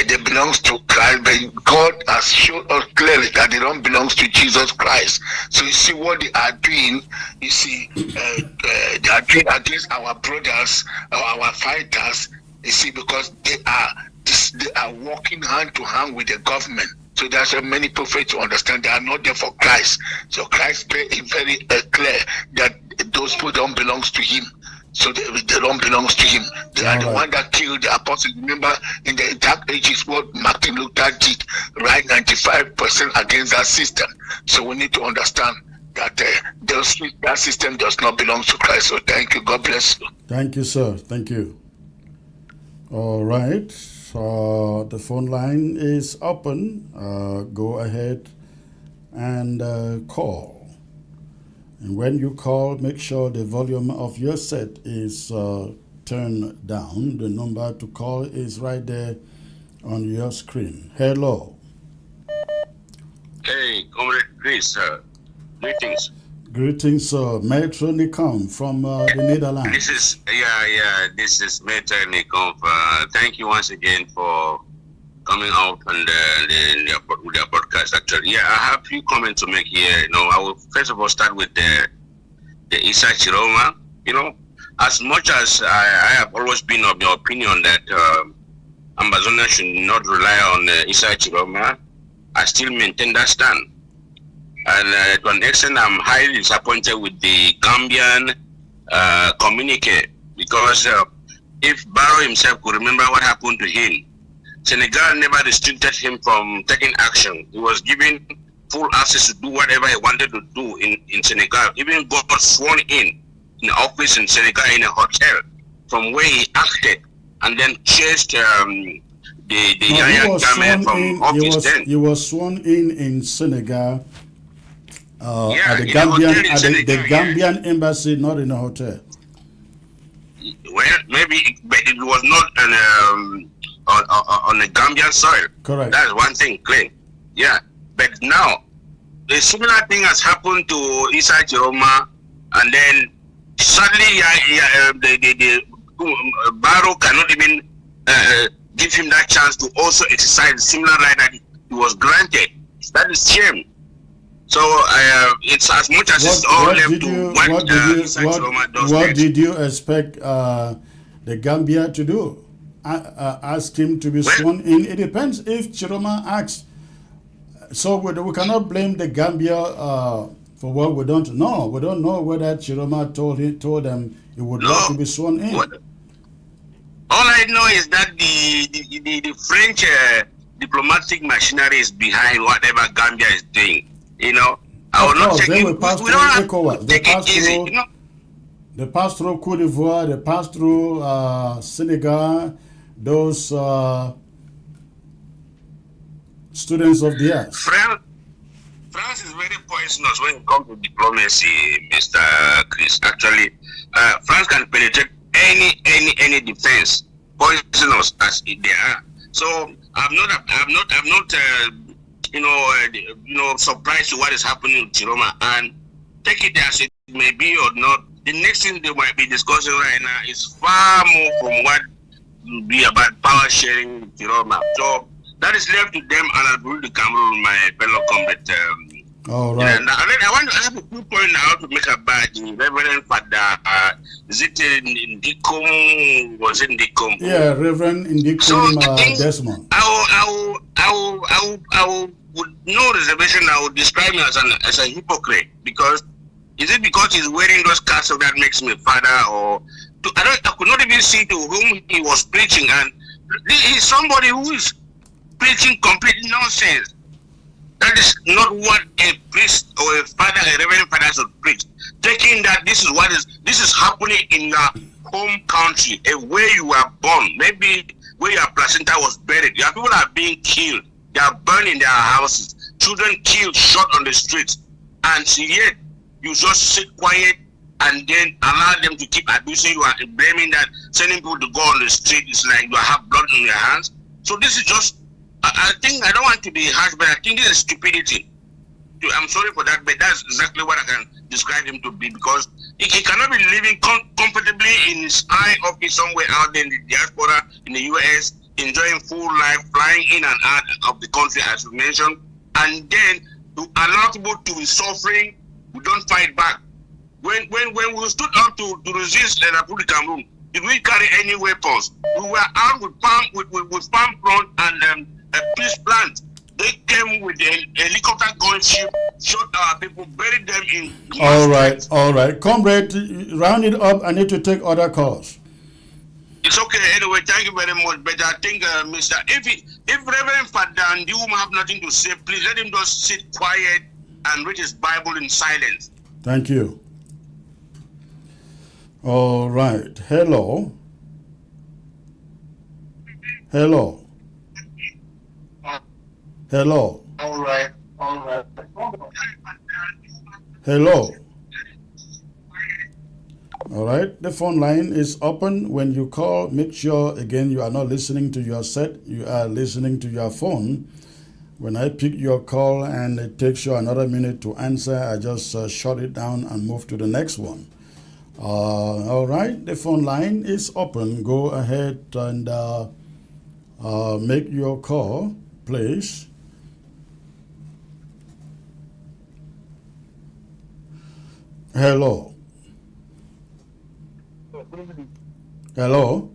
they belongs to Christ, but God has shown us clearly that they don't belong to Jesus Christ. So you see what they are doing. You see, they are doing against our brothers, our fighters. You see, because they are working hand to hand with the government. So there's many prophets to understand they are not there for Christ. So Christ made it very clear that those people don't belong to him. So they don't belong to him. They are the one that killed the apostles. Remember, in the dark ages, what Martin Luther did, right? 95% against that system. So we need to understand that that system does not belong to Christ. So thank you. God bless you. Thank you, sir. Thank you. All right. The phone line is open. Go ahead and call. And when you call, make sure the volume of your set is turned down. The number to call is right there on your screen. Hello. Hey, Comrade Chris. Greetings. Greetings, sir. Maître Nikom from the Netherlands. This is Maître Nikom. Thank you once again for coming out on the podcast. Actually, I have a few comments to make here. I will first of all start with the Issa Chiroma. As much as I have always been of the opinion that Ambazonia should not rely on Issa Chiroma, I still maintain that stand. And to an extent, I'm highly disappointed with the Gambian communique, because if Barrow himself could remember what happened to him, Senegal never restricted him from taking action. He was given full access to do whatever he wanted to do in Senegal. Even got sworn in the office in Senegal in a hotel from where he acted, and then chased the Yaya Jammeh from office then. He was sworn in Senegal at the Gambian embassy, not in a hotel. Well, maybe, but it was not on the Gambian soil. Correct. That's one thing, clean. Yeah. But now, a similar thing has happened to Isa Chiroma, and then suddenly the Barrow cannot even give him that chance to also exercise the similar right that he was granted. That is shame. So it's as much as it's all left to what Isa Chiroma does. What did you expect the Gambia to do? Ask him to be sworn in? It depends if Chiroma asks. So we cannot blame the Gambia for what we don't know. We don't know whether Chiroma told them he would like to be sworn in. All I know is that the French diplomatic machinery is behind whatever Gambia is doing. You know, I will not take it. We don't have to take it easy. You know? They passed through Cote d'Ivoire. They passed through Senegal. Those students of the earth. France is very poisonous when it comes to diplomacy, Mr. Chris. Actually, France can penetrate any defense, poisonous as they are. So I'm not surprised to what is happening with Chiroma, and take it as it may be or not. The next thing they might be discussing right now is far more from what will be about power sharing with Chiroma. So that is left to them, and I'll bring the Cameroon, my fellow comrade. All right. And I want to ask a few points now to make about the Reverend Father. Is it in Ndikom? Was it Ndikom? Yeah, Reverend Ndikom Desmond. I will, with no reservation, I would describe him as a hypocrite, because is it because he's wearing those castles that makes me father, or I could not even see to whom he was preaching, and he's somebody who is preaching complete nonsense. That is not what a priest or a father, a reverend father should preach. Taking that this is happening in your home country, where you were born, maybe where your placenta was buried. Your people are being killed. They are burning their houses. Children killed, shot on the streets. And yet, you just sit quiet and then allow them to keep abusing you and blaming that, sending people to go on the street is like you have blood on your hands. So this is just, I think, I don't want to be harsh, but I think this is stupidity. I'm sorry for that, but that's exactly what I can describe him to be, because he cannot be living comfortably in his high office somewhere out there in the diaspora in the US, enjoying full life, flying in and out of the country, as you mentioned, and then to allow people to be suffering. We don't fight back. When we stood up to resist the Republic of Cameroon, did we carry any weapons? We were armed with palm front and a peace plant. They came with a helicopter gunship, shot our people, buried them in. All right. Comrade, round it up. I need to take other calls. It's okay. Anyway, thank you very much. But I think, Mr. If Reverend Father and you have nothing to say, please let him just sit quiet and read his Bible in silence. Thank you. All right. Hello. Hello. Hello. All right. Hello. All right. The phone line is open. When you call, make sure, again, you are not listening to your set. You are listening to your phone. When I pick your call and it takes you another minute to answer, I just shut it down and move to the next one. All right. The phone line is open. Go ahead and make your call, please. Hello. Hello.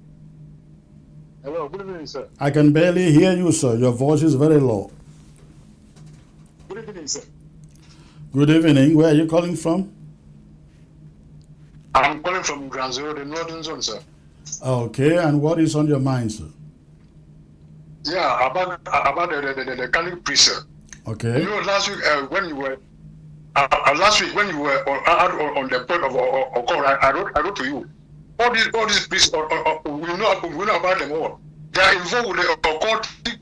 Hello, good evening, sir. I can barely hear you, sir. Your voice is very low. Good evening, sir. Good evening. Where are you calling from? I'm calling from Ground Zero, the northern zone, sir. Okay, and what is on your mind, sir? Yeah, about the Catholic priest, sir. Okay. You know, last week when you were on the point of call, I wrote to you. All these priests, we know about them all. They are involved with the occultic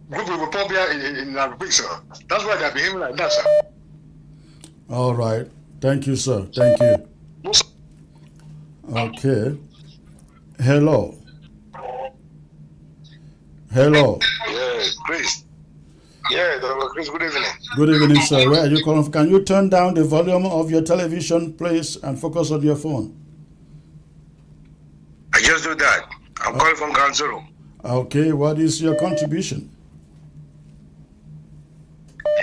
group of Phobia in Arabic, sir. That's why they are behaving like that, sir. All right. Thank you, sir. Thank you. Okay. Hello. Hello. Yeah, Chris. Yeah, Dr. Chris, good evening. Good evening, sir. Where are you calling from? Can you turn down the volume of your television, please, and focus on your phone? I just do that. I'm calling from Ground Zero. Okay. What is your contribution?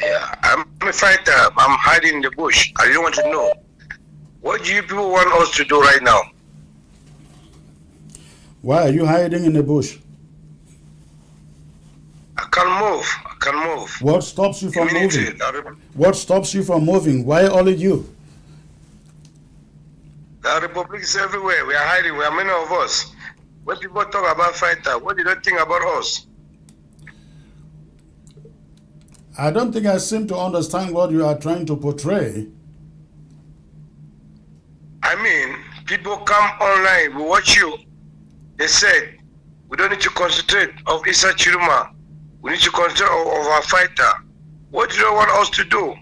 Yeah, I'm a fighter. I'm hiding in the bush. I don't want to know. What do you people want us to do right now? Why are you hiding in the bush? I can move. I can move. What stops you from Immunity. moving? What stops you from moving? Why only you? The Republic is everywhere. We are hiding. We are many of us. When people talk about fighter, what do they think about us? I don't think I seem to understand what you are trying to portray. I mean, people come online, we watch you. They said, we don't need to concentrate of Issa Chiruma. We need to concentrate of our fighter. What do you want us to do?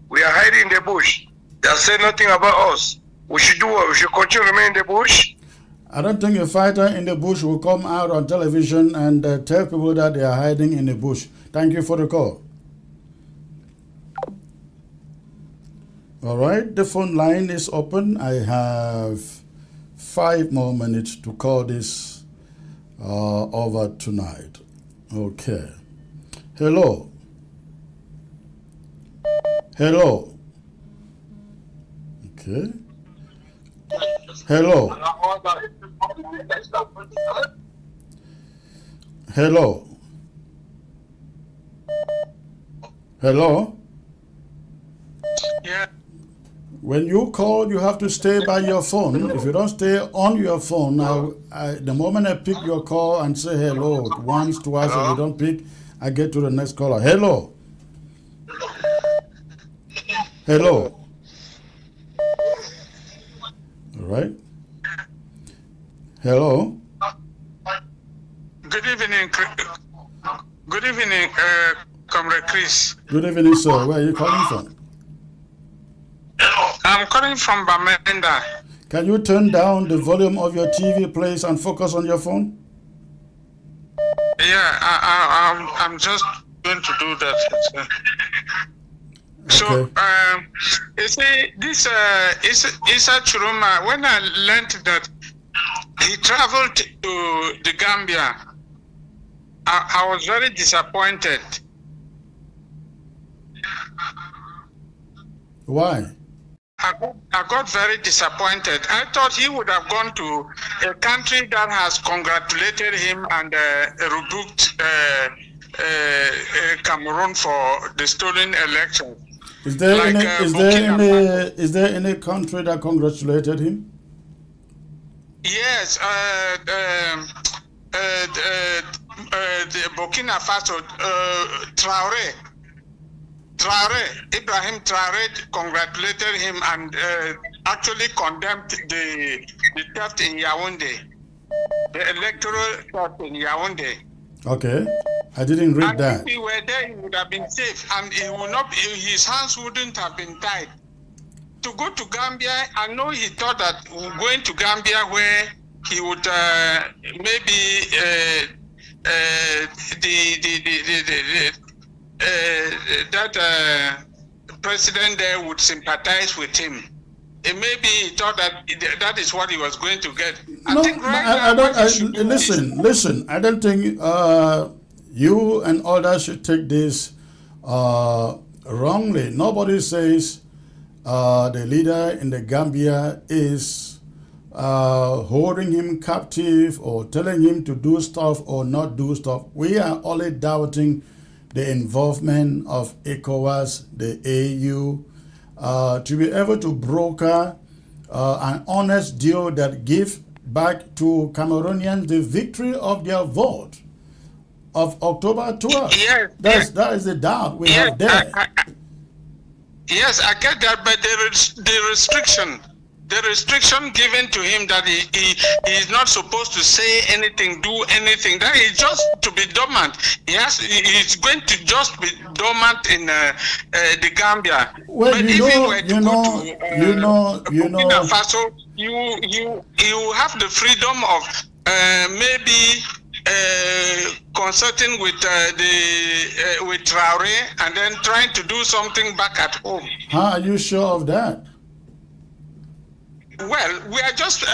We are hiding in the bush. They say nothing about us. We should do what? We should continue to remain in the bush? I don't think a fighter in the bush will come out on television and tell people that they are hiding in the bush. Thank you for the call. All right, the phone line is open. I have 5 more minutes to call this over tonight. Okay. Hello. Hello. Okay. Hello. Hello. Hello. Yeah. When you call, you have to stay by your phone. If you don't stay on your phone, the moment I pick your call and say hello once, twice, if you don't pick, I get to the next caller. Hello. Hello. All right. Hello. Good evening. Good evening, Comrade Chris. Good evening, sir. Where are you calling from? I'm calling from Bamenda. Can you turn down the volume of your TV, please, and focus on your phone? Yeah, I'm just going to do that. So, Okay. you see, this Issa Chiruma, when I learned that he traveled to the Gambia, I was very disappointed. Why? I got very disappointed. I thought he would have gone to a country that has congratulated him and rebuked Cameroon for the stolen election. Is there Like, is there any country that congratulated him? Yes, the Burkina Faso, Ibrahim Traore congratulated him and actually condemned the theft in Yaoundé, the electoral theft in Yaoundé. Okay, I didn't read And that. if he were there, he would have been safe, and he would not. His hands wouldn't have been tied. To go to Gambia, I know he thought that going to Gambia where he would maybe that president there would sympathize with him. And maybe he thought that that is what he was going to get. No, I don't. Listen. I don't think you and others should take this wrongly. Nobody says the leader in the Gambia is holding him captive or telling him to do stuff or not do stuff. We are only doubting the involvement of ECOWAS, the AU, to be able to broker an honest deal that give back to Cameroonians the victory of their vote of October 12th. Yes, That is the doubt we yes, have there. yes, I get that, but the restriction given to him that he is not supposed to say anything, do anything. That is just to be dormant. He's going to just be dormant in the Gambia. Well, but if he were to go to Burkina Faso, you have the freedom of maybe consulting with with Traore and then trying to do something back at home. How are you sure of that? Well, we are just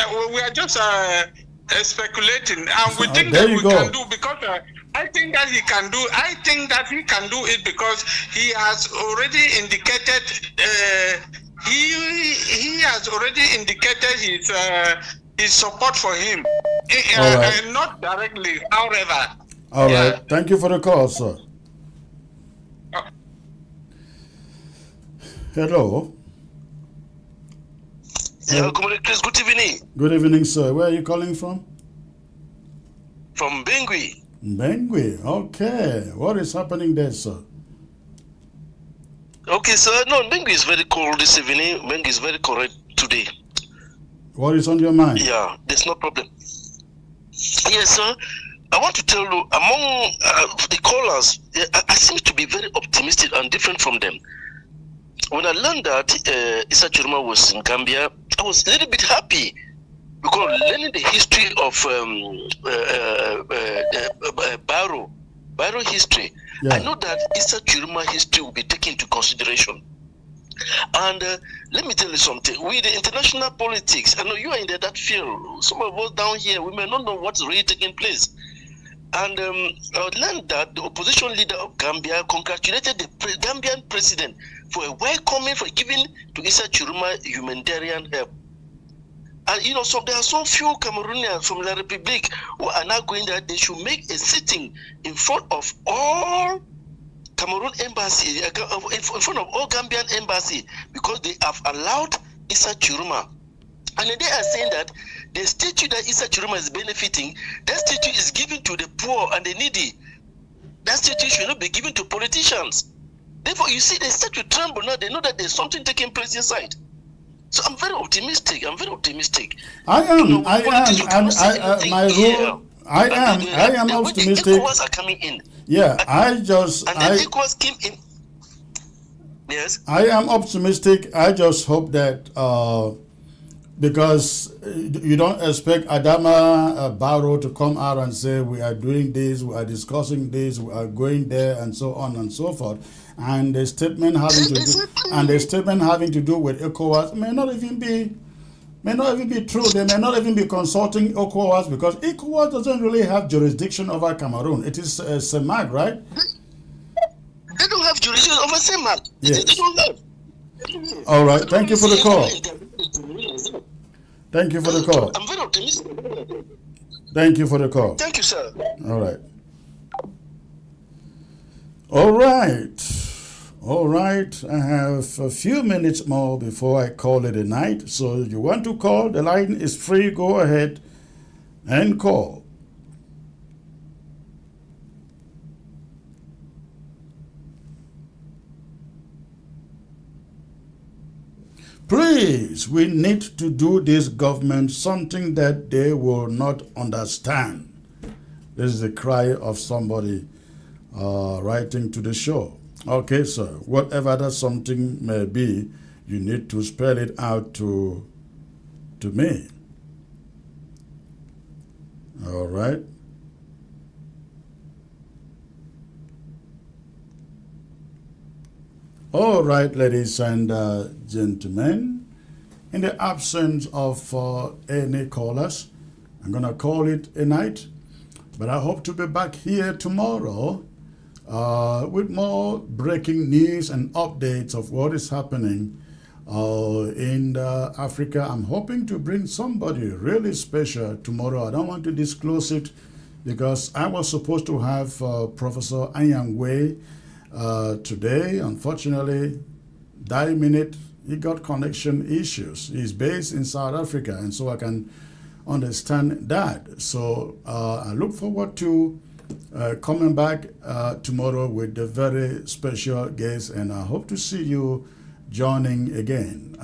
speculating, and we think there that you we go. can do because I think that he can do. I think that he can do it because he has already indicated. He has already indicated his support for him, right. not directly, however. All Yeah. right. Thank you for the call, sir. Hello. Yeah, Chris, good evening. Good evening, sir. Where are you calling from? From Bengui. Bengui. Okay. What is happening there, sir? Okay, sir. No, Bengui is very cold this evening. Bengui is very cold today. What is on your mind? Yeah, there's no problem. Yes, sir. I want to tell you, among the callers, I seem to be very optimistic and different from them. When I learned that Issa Chiroma was in Gambia, I was a little bit happy because learning the history of Barrow history, Yeah. I know that Issa Chiroma history will be taken into consideration. And let me tell you something. With the international politics, I know you are in that field. Some of us down here, we may not know what's really taking place. And I learned that the opposition leader of Gambia congratulated the Gambian president for a welcoming for giving to Issa Chiroma humanitarian help. And you know, so there are so few Cameroonians from La République who are now going there. They should make a sitting in front of all Cameroon embassy, in front of all Gambian embassy, because they have allowed Issa Chiroma. And they are saying that the statue that Issa Chiroma is benefiting, that statue is given to the poor and the needy. That statue should not be given to politicians. Therefore, you see, they start to tremble now. They know that there's something taking place inside. So I'm very optimistic. I am. Politics, I you cannot see anything my here. rule. I am The optimistic. ECOWAS are coming in. Yeah, And the ECOWAS came in. Yes. I am optimistic. I just hope that because you don't expect Adama Barrow to come out and say we are doing this, we are discussing this, we are going there, and so on and so forth. And the statement having to do with ECOWAS may not even be true. They may not even be consulting ECOWAS because ECOWAS doesn't really have jurisdiction over Cameroon. It is CEMAC, right? They don't have jurisdiction over CEMAC. Yes. They don't have. All right. Thank you for the call. Thank you for the call. I'm very optimistic. Thank you for the call. Thank you, sir. All right. All right. All right. I have a few minutes more before I call it a night. So you want to call, the line is free. Go ahead and call. Please, we need to do this government something that they will not understand. This is the cry of somebody writing to the show. Okay, sir, whatever that something may be, you need to spell it out to me. All right. All right, ladies and gentlemen, in the absence of any callers, I'm going to call it a night, but I hope to be back here tomorrow with more breaking news and updates of what is happening in Africa. I'm hoping to bring somebody really special tomorrow. I don't want to disclose it because I was supposed to have Professor Anyang Wei today. Unfortunately, that minute he got connection issues. He's based in South Africa, and so I can understand that. So I look forward to Coming back tomorrow with a very special guest, and I hope to see you joining again.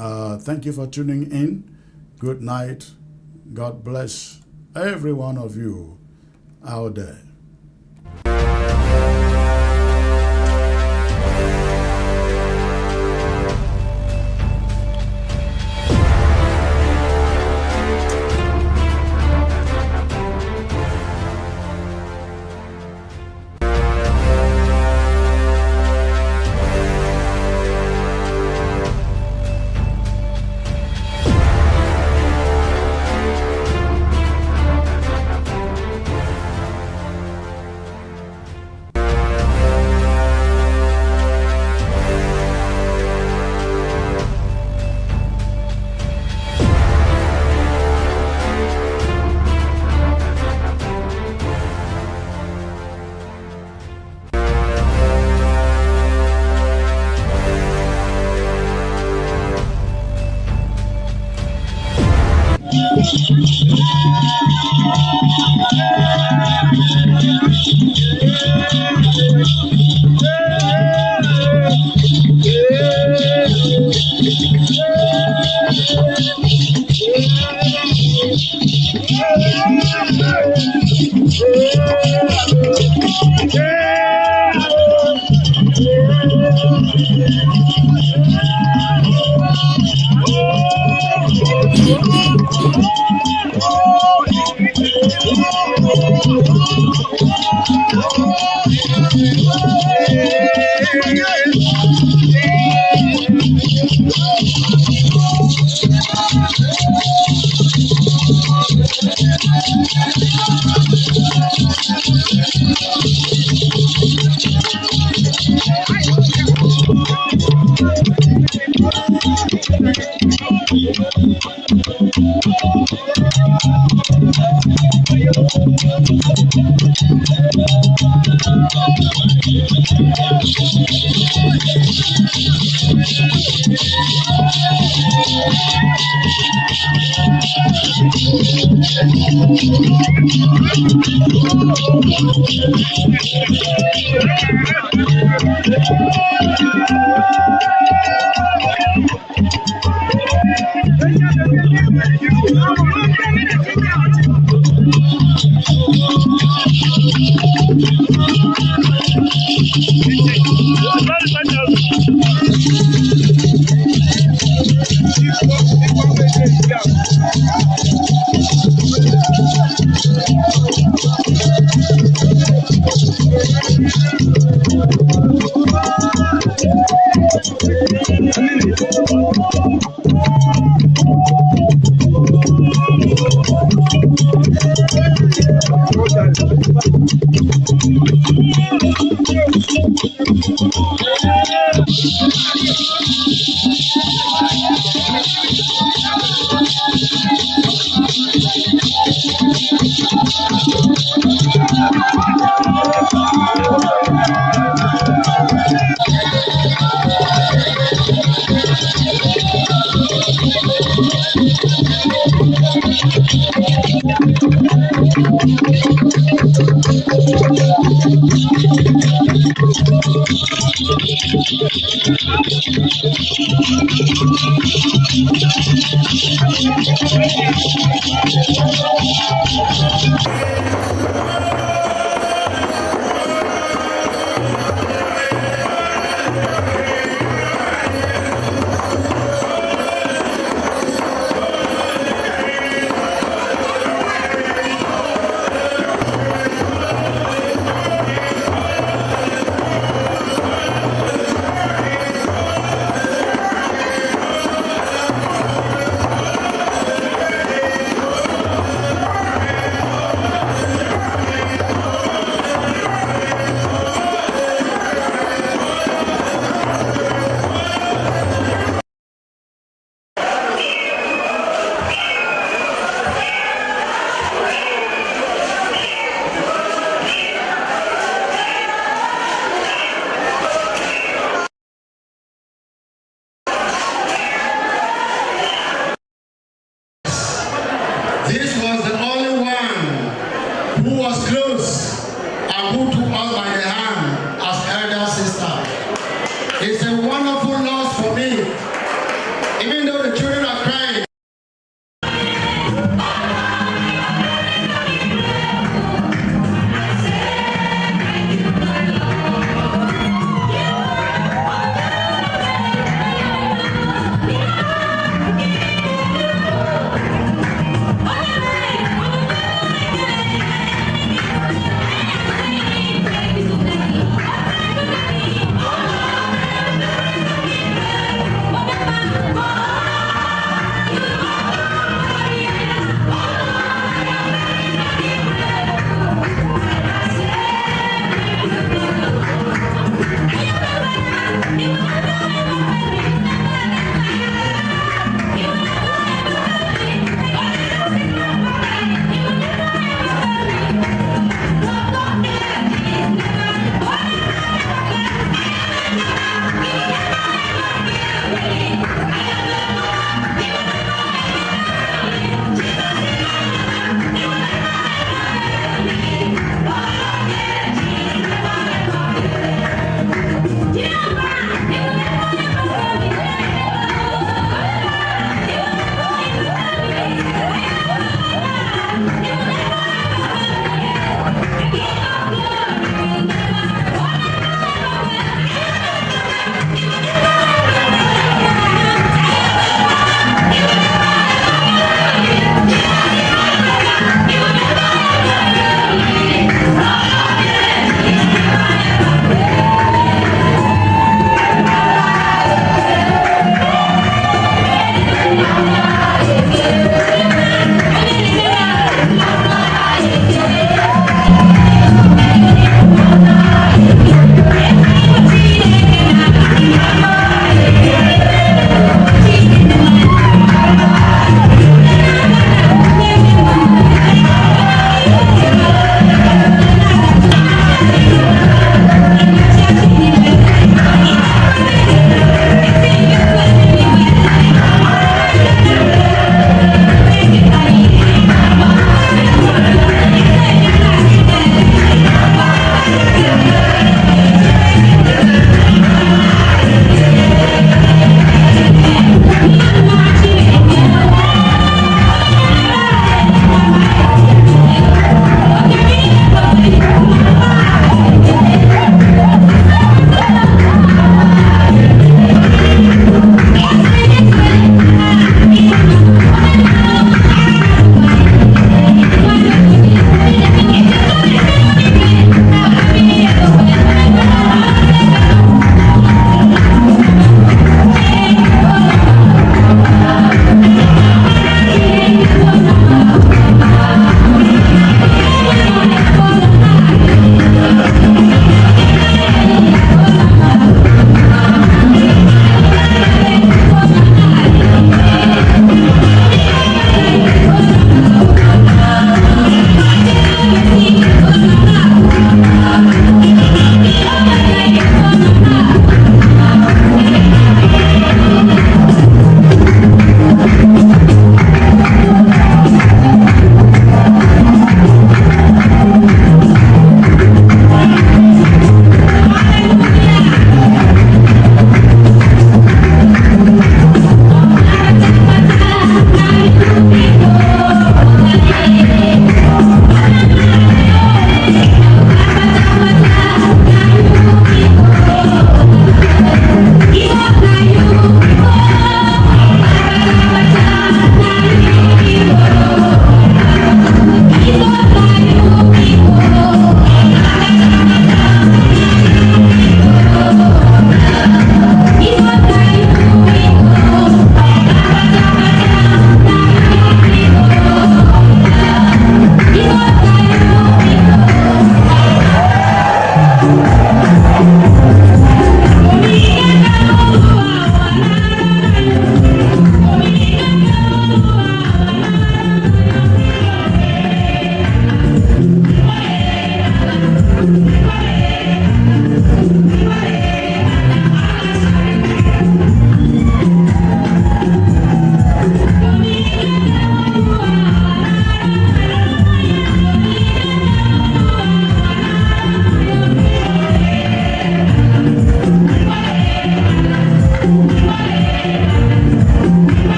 Thank you for tuning in. Good night. God bless every one of you out there.